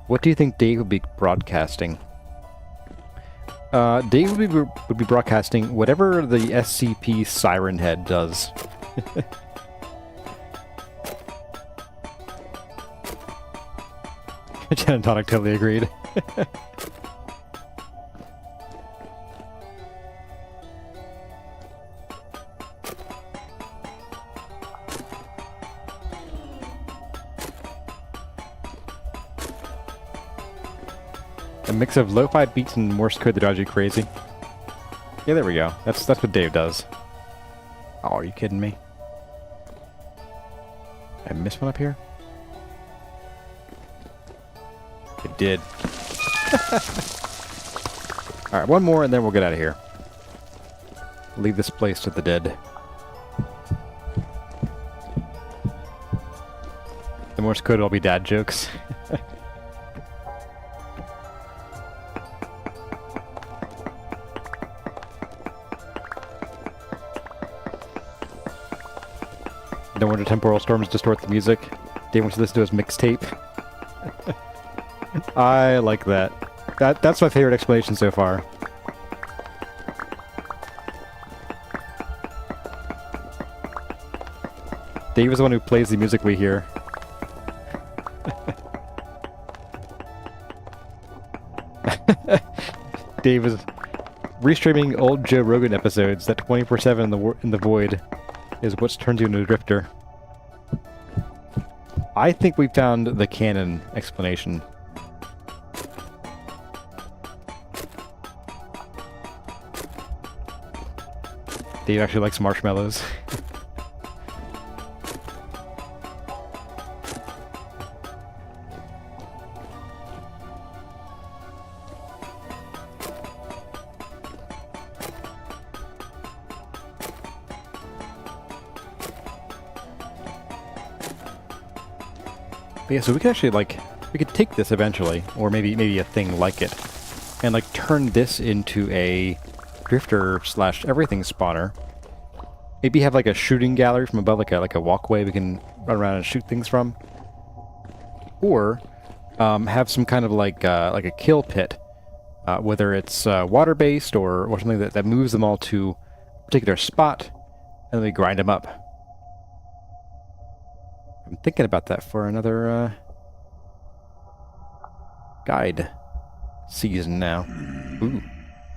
What do you think Dave would be broadcasting? Dave would be broadcasting whatever the SCP Siren Head does. Jen and Tonic totally agreed. A mix of lo-fi beats and Morse code that drives you crazy. Yeah, there we go. That's what Dave does. Oh, are you kidding me? I missed one up here? I did. Alright, one more and then we'll get out of here. Leave this place to the dead. The Morse code will all be dad jokes. No wonder temporal storms distort the music. Dave wants to listen to his mixtape. I like that. That's my favorite explanation so far. Dave is the one who plays the music we hear. Dave is restreaming old Joe Rogan episodes. That 24/7 in the void is what's turned you into a drifter. I think we found the canon explanation. Dave actually likes marshmallows. But yeah, so we could actually, like, we could take this eventually, or maybe a thing like it, and like turn this into a drifter / everything spawner. Maybe have like a shooting gallery from above, like a walkway we can run around and shoot things from. Or have some kind of like a kill pit, whether it's water based or something that moves them all to a particular spot, and then we grind them up. I'm thinking about that for another guide season now. Ooh,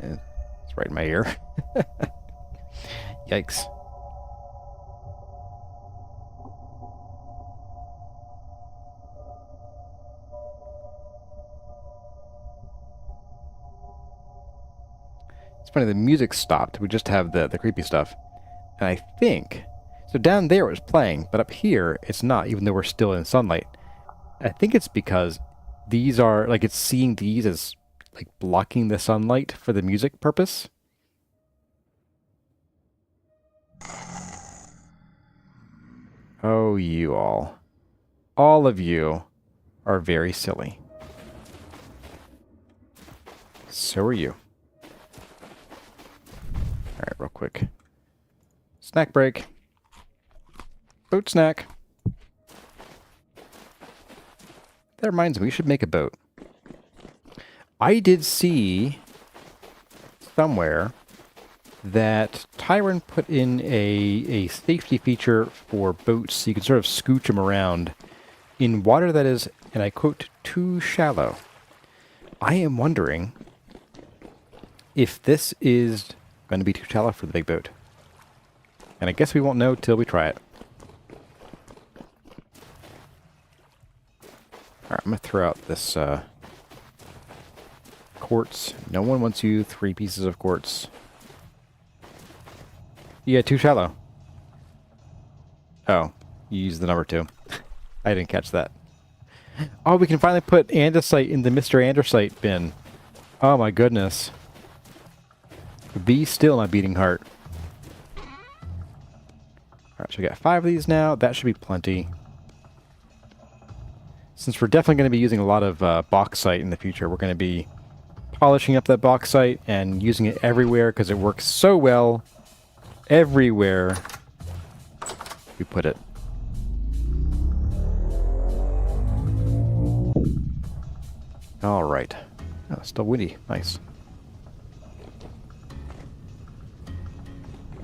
yeah, it's right in my ear. Yikes. It's funny, the music stopped. We just have the creepy stuff. And I think... So down there it was playing, but up here it's not, even though we're still in sunlight. I think it's because these are, like, it's seeing these as, like, blocking the sunlight for the music purpose. Oh, you all. All of you are very silly. So are you. Alright, real quick. Snack break. Boat snack. That reminds me, we should make a boat. I did see somewhere that Tyron put in a safety feature for boats so you can sort of scooch them around in water that is, and I quote, too shallow. I am wondering if this is going to be too shallow for the big boat. And I guess we won't know till we try it. Alright, I'm going to throw out this quartz. No one wants you 3 pieces of quartz. Yeah, too shallow. Oh, you used the number 2. I didn't catch that. Oh, we can finally put andesite in the Mr. Andesite bin. Oh my goodness. Be still, my beating heart. Alright, so we got 5 of these now. That should be plenty. since we're definitely going to be using a lot of bauxite in the future, we're going to be polishing up that bauxite and using it everywhere because it works so well everywhere we put it. All right. Oh, it's still windy. Nice.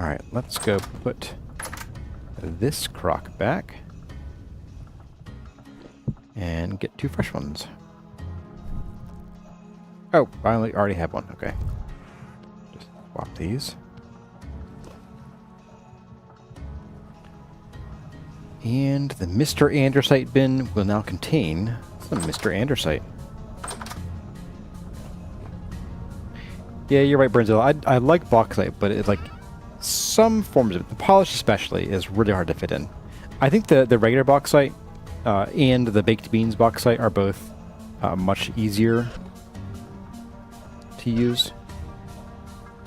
All right, let's go put this crock back and get 2 fresh ones. Oh, I already have one. Okay. Just swap these. And the Mr. Andesite bin will now contain some Mr. Andesite. Yeah, you're right, Brinzilla. I like bauxite, but it's like some forms of it, the polish especially, is really hard to fit in. I think the regular bauxite and the baked beans bauxite are both much easier to use.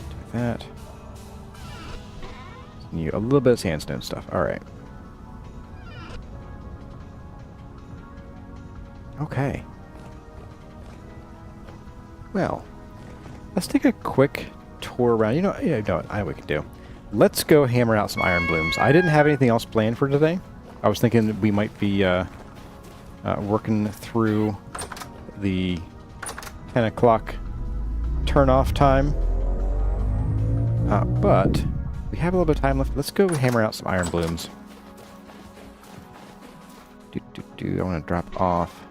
Like that. Need a little bit of sandstone stuff. All right. Okay. Well, let's take a quick tour around. You know what I know we can do. Let's go hammer out some iron blooms. I didn't have anything else planned for today. I was thinking that we might be working through the 10 o'clock turn-off time. But we have a little bit of time left. Let's go hammer out some iron blooms. I want to drop off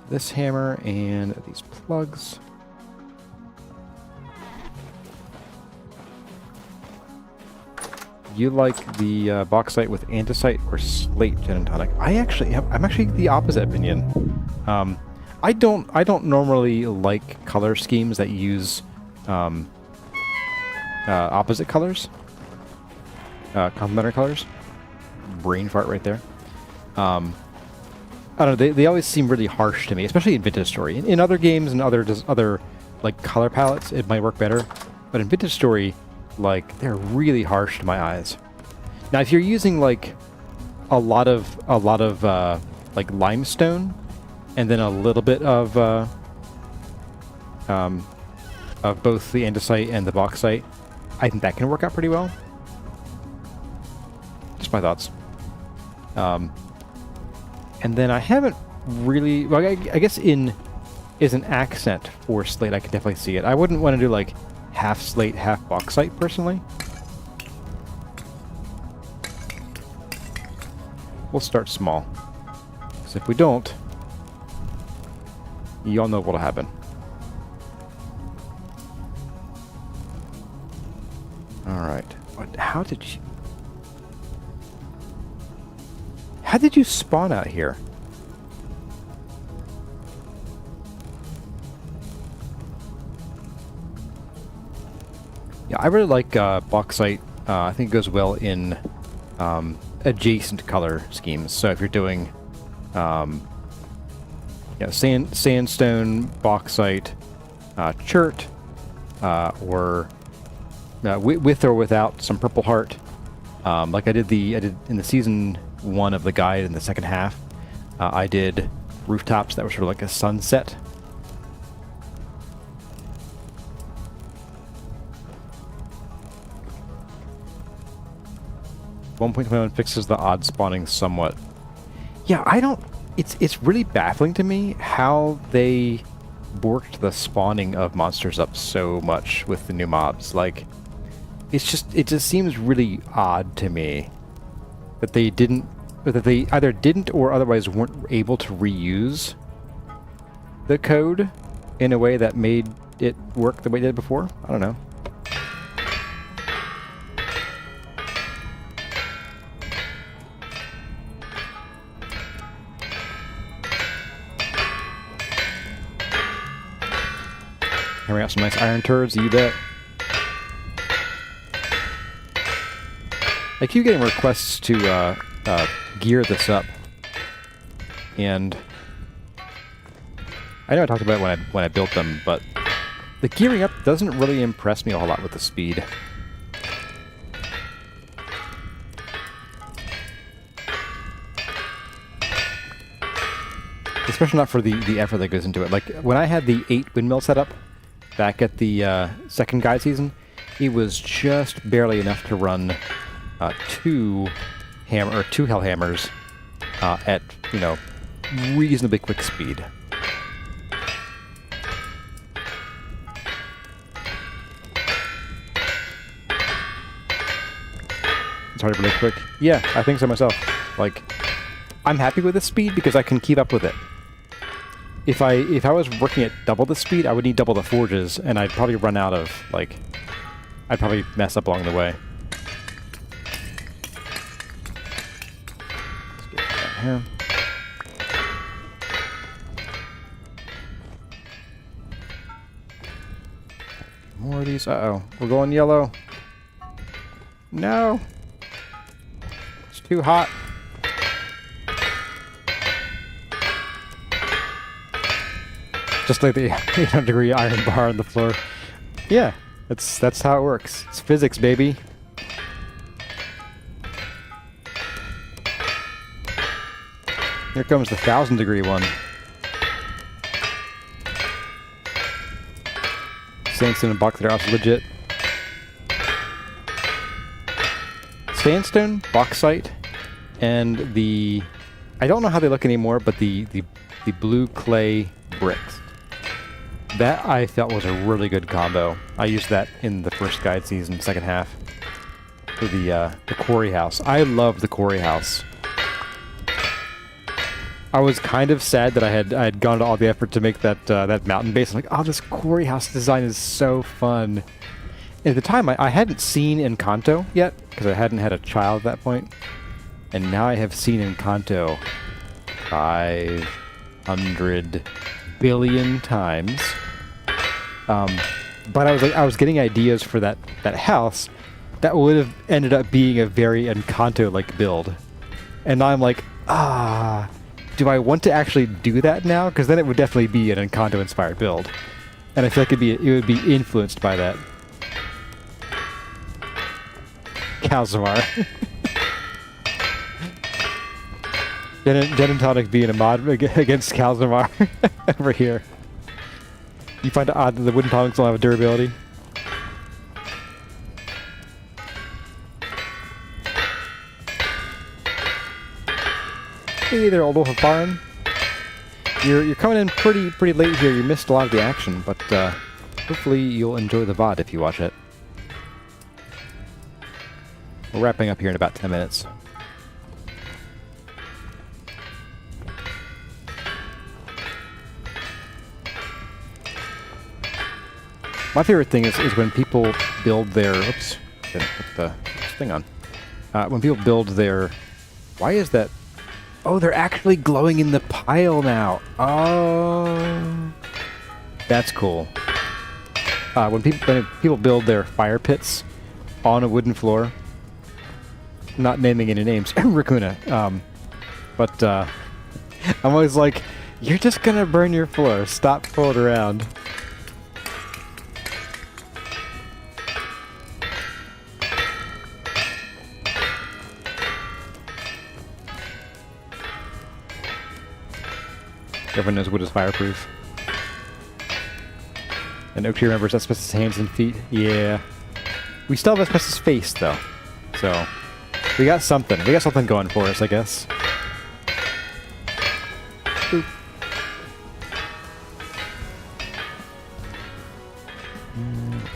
this hammer and these plugs. You like the bauxite with andesite or slate gin and tonic? I'm actually the opposite opinion. I don't normally like color schemes that use opposite colors, complementary colors. Brain fart right there. I don't know. They always seem really harsh to me, especially in Vintage Story. In other games and other like color palettes, it might work better, but in Vintage Story, like, they're really harsh to my eyes. Now, if you're using like a lot of like limestone, and then a little bit of both the andesite and the bauxite, I think that can work out pretty well. Just my thoughts. And then I haven't really, well, I guess is an accent for slate, I can definitely see it. I wouldn't want to do like half slate, half bauxite, personally. We'll start small. Because if we don't, you all know what'll happen. Alright. How did you spawn out here? Yeah, I really like bauxite. I think it goes well in adjacent color schemes. So if you're doing sandstone, bauxite, chert, or with or without some purple heart, like I did in the season 1 of the guide in the second half, I did rooftops that were sort of like a sunset. .21 fixes the odd spawning somewhat. Yeah, it's really baffling to me how they worked the spawning of monsters up so much with the new mobs. Like, it just seems really odd to me that they either didn't or otherwise weren't able to reuse the code in a way that made it work the way it did before. I don't know. Hammering out some nice iron turds, you bet. I keep getting requests to gear this up, and I know I talked about it when I built them, but the gearing up doesn't really impress me a whole lot with the speed. especially not for the effort that goes into it. Like, when I had the 8 windmill setup back at the second guide season, it was just barely enough to run 2 hell hammers at, you know, reasonably quick speed. It's hard to really quick. Yeah, I think so myself. Like, I'm happy with this speed because I can keep up with it. If I was working at double the speed, I would need double the forges, and I'd probably run out of, like, I'd probably mess up along the way. Let's get that here. More of these. Uh-oh. We're going yellow. No. It's too hot. Just like the 800-degree iron bar on the floor. Yeah, that's how it works. It's physics, baby. Here comes the 1,000-degree one. Sandstone and bauxite are also legit. Sandstone, bauxite, and the... I don't know how they look anymore, but the blue clay bricks. That I felt was a really good combo. I used that in the first guide season, second half, for the quarry house. I love the quarry house. I was kind of sad that I had gone to all the effort to make that mountain base. I'm like, oh, this quarry house design is so fun. At the time, I hadn't seen Encanto yet, because I hadn't had a child at that point. And now I have seen Encanto 500 billion times. But I was getting ideas for that house that would have ended up being a very Encanto-like build. And now I'm like, do I want to actually do that now? Because then it would definitely be an Encanto-inspired build. And I feel like it would be influenced by that. Calzamar. Genentonic being a mod against Calzamar over here. You find it odd that the wooden tonics don't have a durability? Hey there, old wolf of Farin. You're coming in pretty late here. You missed a lot of the action, but hopefully you'll enjoy the VOD if you watch it. We're wrapping up here in about 10 minutes. My favorite thing is when people build their... Oops. Didn't put the thing on. When people build their... Why is that... Oh, they're actually glowing in the pile now. Oh. That's cool. When people build their fire pits on a wooden floor... Not naming any names. Raccoona. But I'm always like, you're just gonna burn your floor. Stop fooling around. Everyone knows wood is fireproof. And Oak Tree remembers asbestos hands and feet. Yeah. We still have asbestos face, though. So, we got something. We got something going for us, I guess. Boop.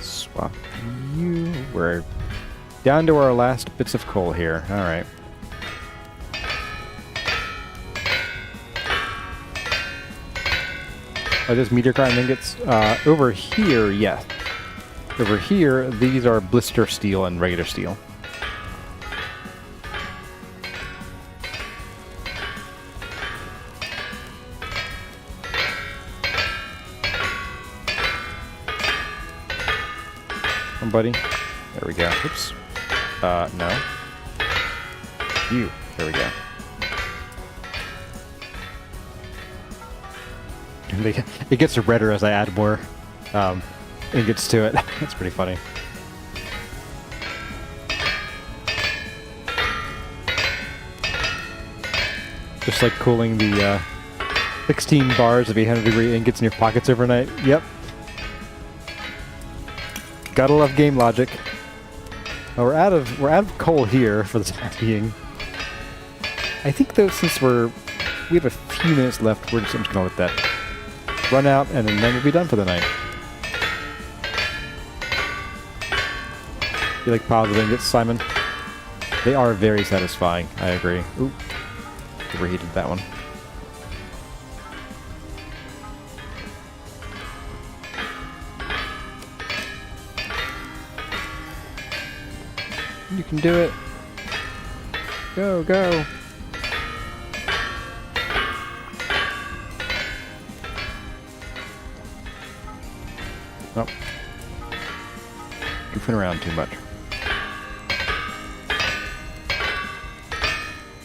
Swap you. We're down to our last bits of coal here. Alright. Are those meteor crown ingots? Over here, yes. Over here, these are blister steel and regular steel. Come, buddy. There we go. Oops. No. You. There we go. It gets redder as I add more ingots to it. That's pretty funny. Just like cooling the 16 bars of 800-degree ingots in your pockets overnight. Yep. Gotta love game logic. Well, we're out of coal here for the time being. I think though, since we have a few minutes left, I'm just gonna let that run out, and then we'll be done for the night. You like piles of ingots, Simon? They are very satisfying. I agree. Ooh, overheated that one. You can do it. Go, go. Oh. Goofing around too much.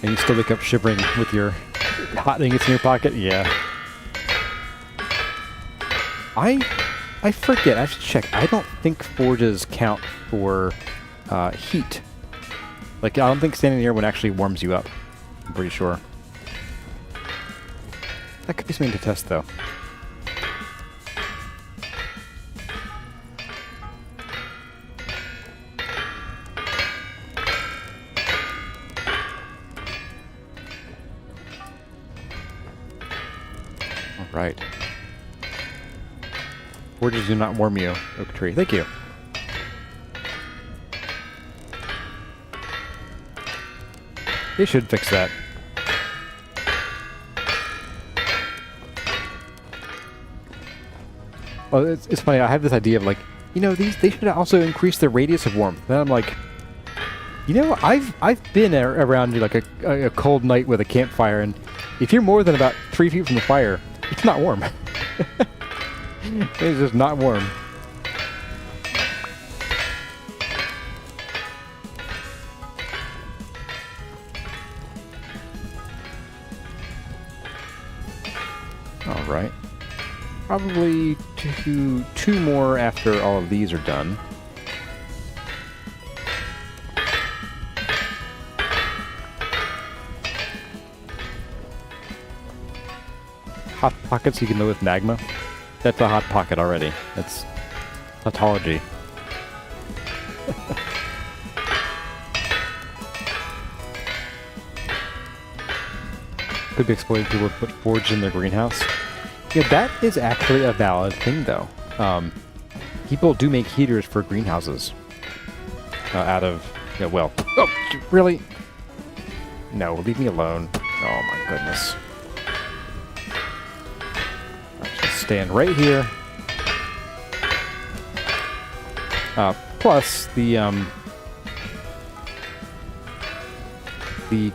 And you still wake up shivering with your hot ingots in your pocket? Yeah. I forget. I should check. I don't think forges count for heat. Like, I don't think standing near one actually warms you up. I'm pretty sure. That could be something to test, though. Right. Forges do not warm you, oak tree. Thank you. They should fix that. Well, it's funny. I have this idea of like, you know, they should also increase the radius of warmth. Then I'm like, you know, I've been around like a cold night with a campfire, and if you're more than about 3 feet from the fire, it's not warm. It's just not warm. All right. Probably two more after all of these are done. Hot pockets you can know with magma. That's a hot pocket already. That's tautology. Could be exploited people would put forge in their greenhouse. Yeah, that is actually a valid thing, though. People do make heaters for greenhouses out of, yeah, well, oh, really? No, leave me alone. Oh my goodness. Stand right here. Plus, the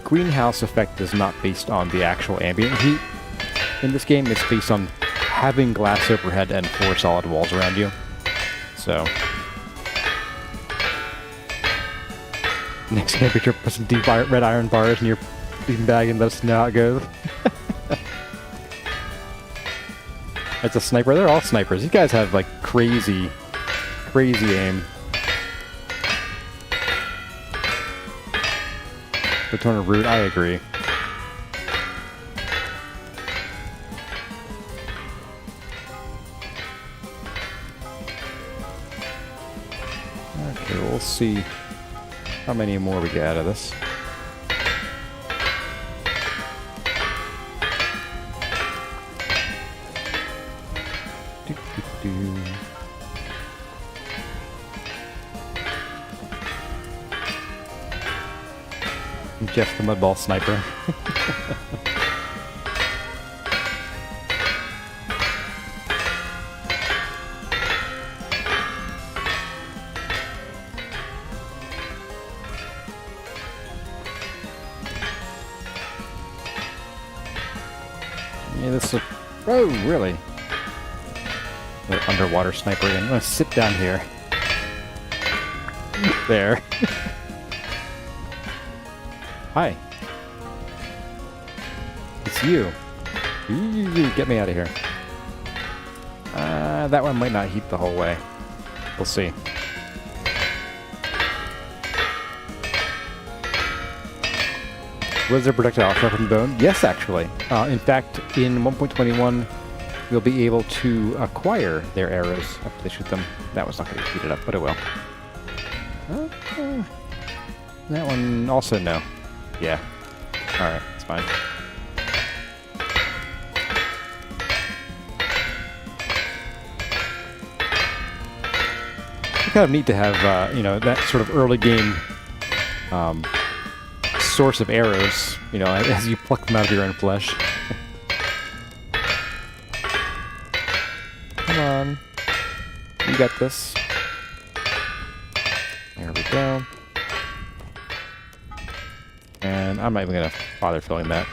greenhouse effect is not based on the actual ambient heat. In this game, it's based on having glass overhead and 4 solid walls around you. So, next temperature, put some deep red iron bars in your bean bag and let us know how it goes. It's a sniper. They're all snipers. These guys have like crazy aim. Return of root. I agree. Okay, we'll see how many more we get out of this. Jeff the Mudball Sniper. Yeah, this is... Oh, really? The underwater sniper again. I'm gonna sit down here. There. Hi. It's you. Get me out of here. That one might not heat the whole way. We'll see. Was there projectile sharpened bone? Yes, actually. In fact, in 1.21, we'll be able to acquire their arrows after they shoot them. That was not going to heat it up, but it will. That one also no. Yeah. Alright, it's fine. It's kind of neat to have, you know, that sort of early game source of arrows, you know, as you pluck them out of your own flesh. Come on. You got this. There we go. And I'm not even going to bother filling that.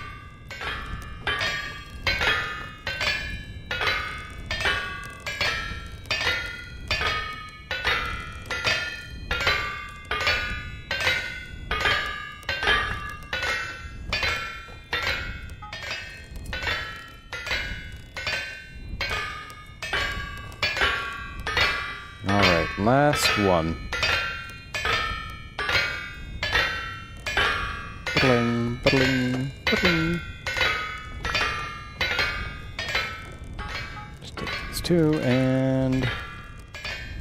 Alright, last one. Buddling, buddling, buddling. Just take these two and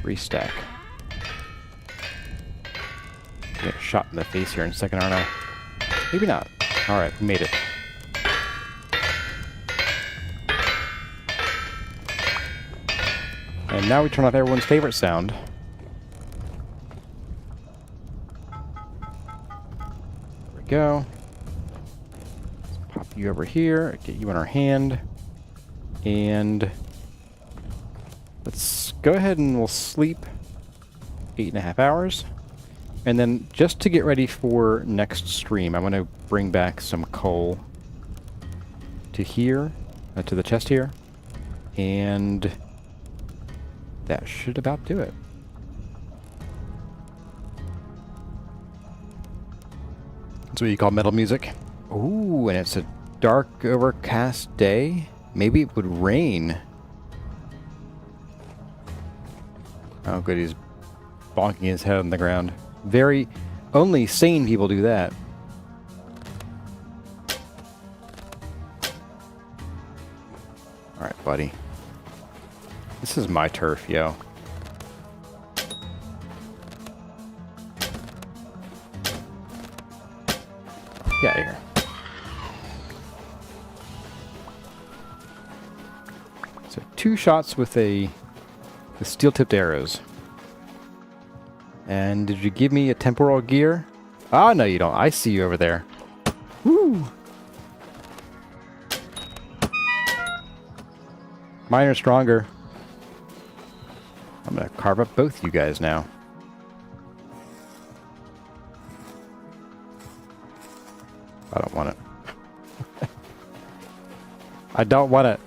restack. Get shot in the face here in a second, aren't I? Maybe not. Alright, we made it. And now we turn off everyone's favorite sound. There we go. Let's pop you over here, get you in our hand. And let's go ahead and we'll sleep 8.5 hours. And then just to get ready for next stream, I'm going to bring back some coal to here, to the chest here. And that should about do it. That's what you call metal music. Ooh, and it's a dark, overcast day. Maybe it would rain. Oh, good, he's bonking his head on the ground. Very... only sane people do that. Alright, buddy. This is my turf, yo. Get out of here. So 2 shots with the steel-tipped arrows. And did you give me a temporal gear? Ah, no you don't. I see you over there. Woo! Mine are stronger. I'm gonna carve up both you guys now. I don't want it. I don't want it.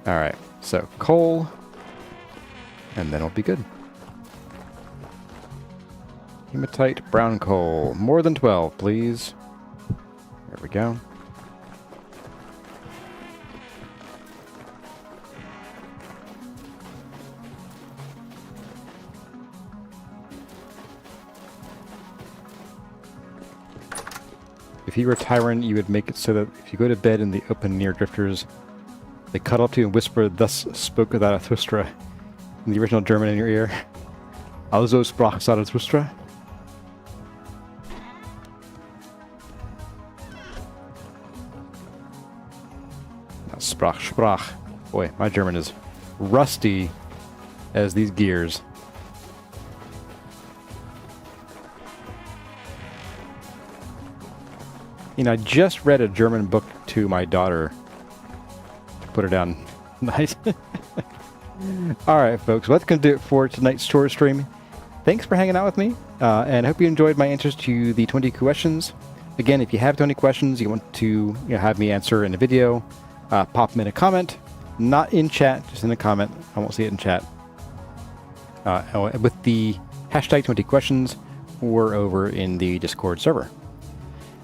Alright, so coal, and then it'll be good. Hematite, brown coal. More than 12, please. There we go. If you were a tyrant, you would make it so that if you go to bed in the open near drifters, they cuddle up to you and whisper, "Thus spoke Zarathustra," in the original German in your ear. Also sprach Zarathustra. Not sprach. Boy, my German is rusty as these gears. You know, I just read a German book to my daughter to put her down. Nice. Alright, folks. Well, that's going to do it for tonight's Chores stream. Thanks for hanging out with me, and I hope you enjoyed my answers to the 20 questions. Again, if you have 20 questions you want to have me answer in a video, pop them in a comment. Not in chat, just in a comment. I won't see it in chat. With the hashtag 20 questions or over in the Discord server.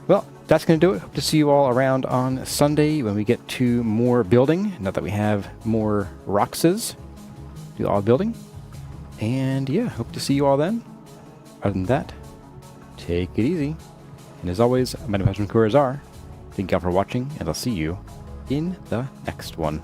Well, that's going to do it. Hope to see you all around on Sunday when we get to more building. Now that we have more roxes, do all building. And yeah, hope to see you all then. Other than that, take it easy. And as always, my name is Couriers are. Thank you all for watching, and I'll see you in the next one.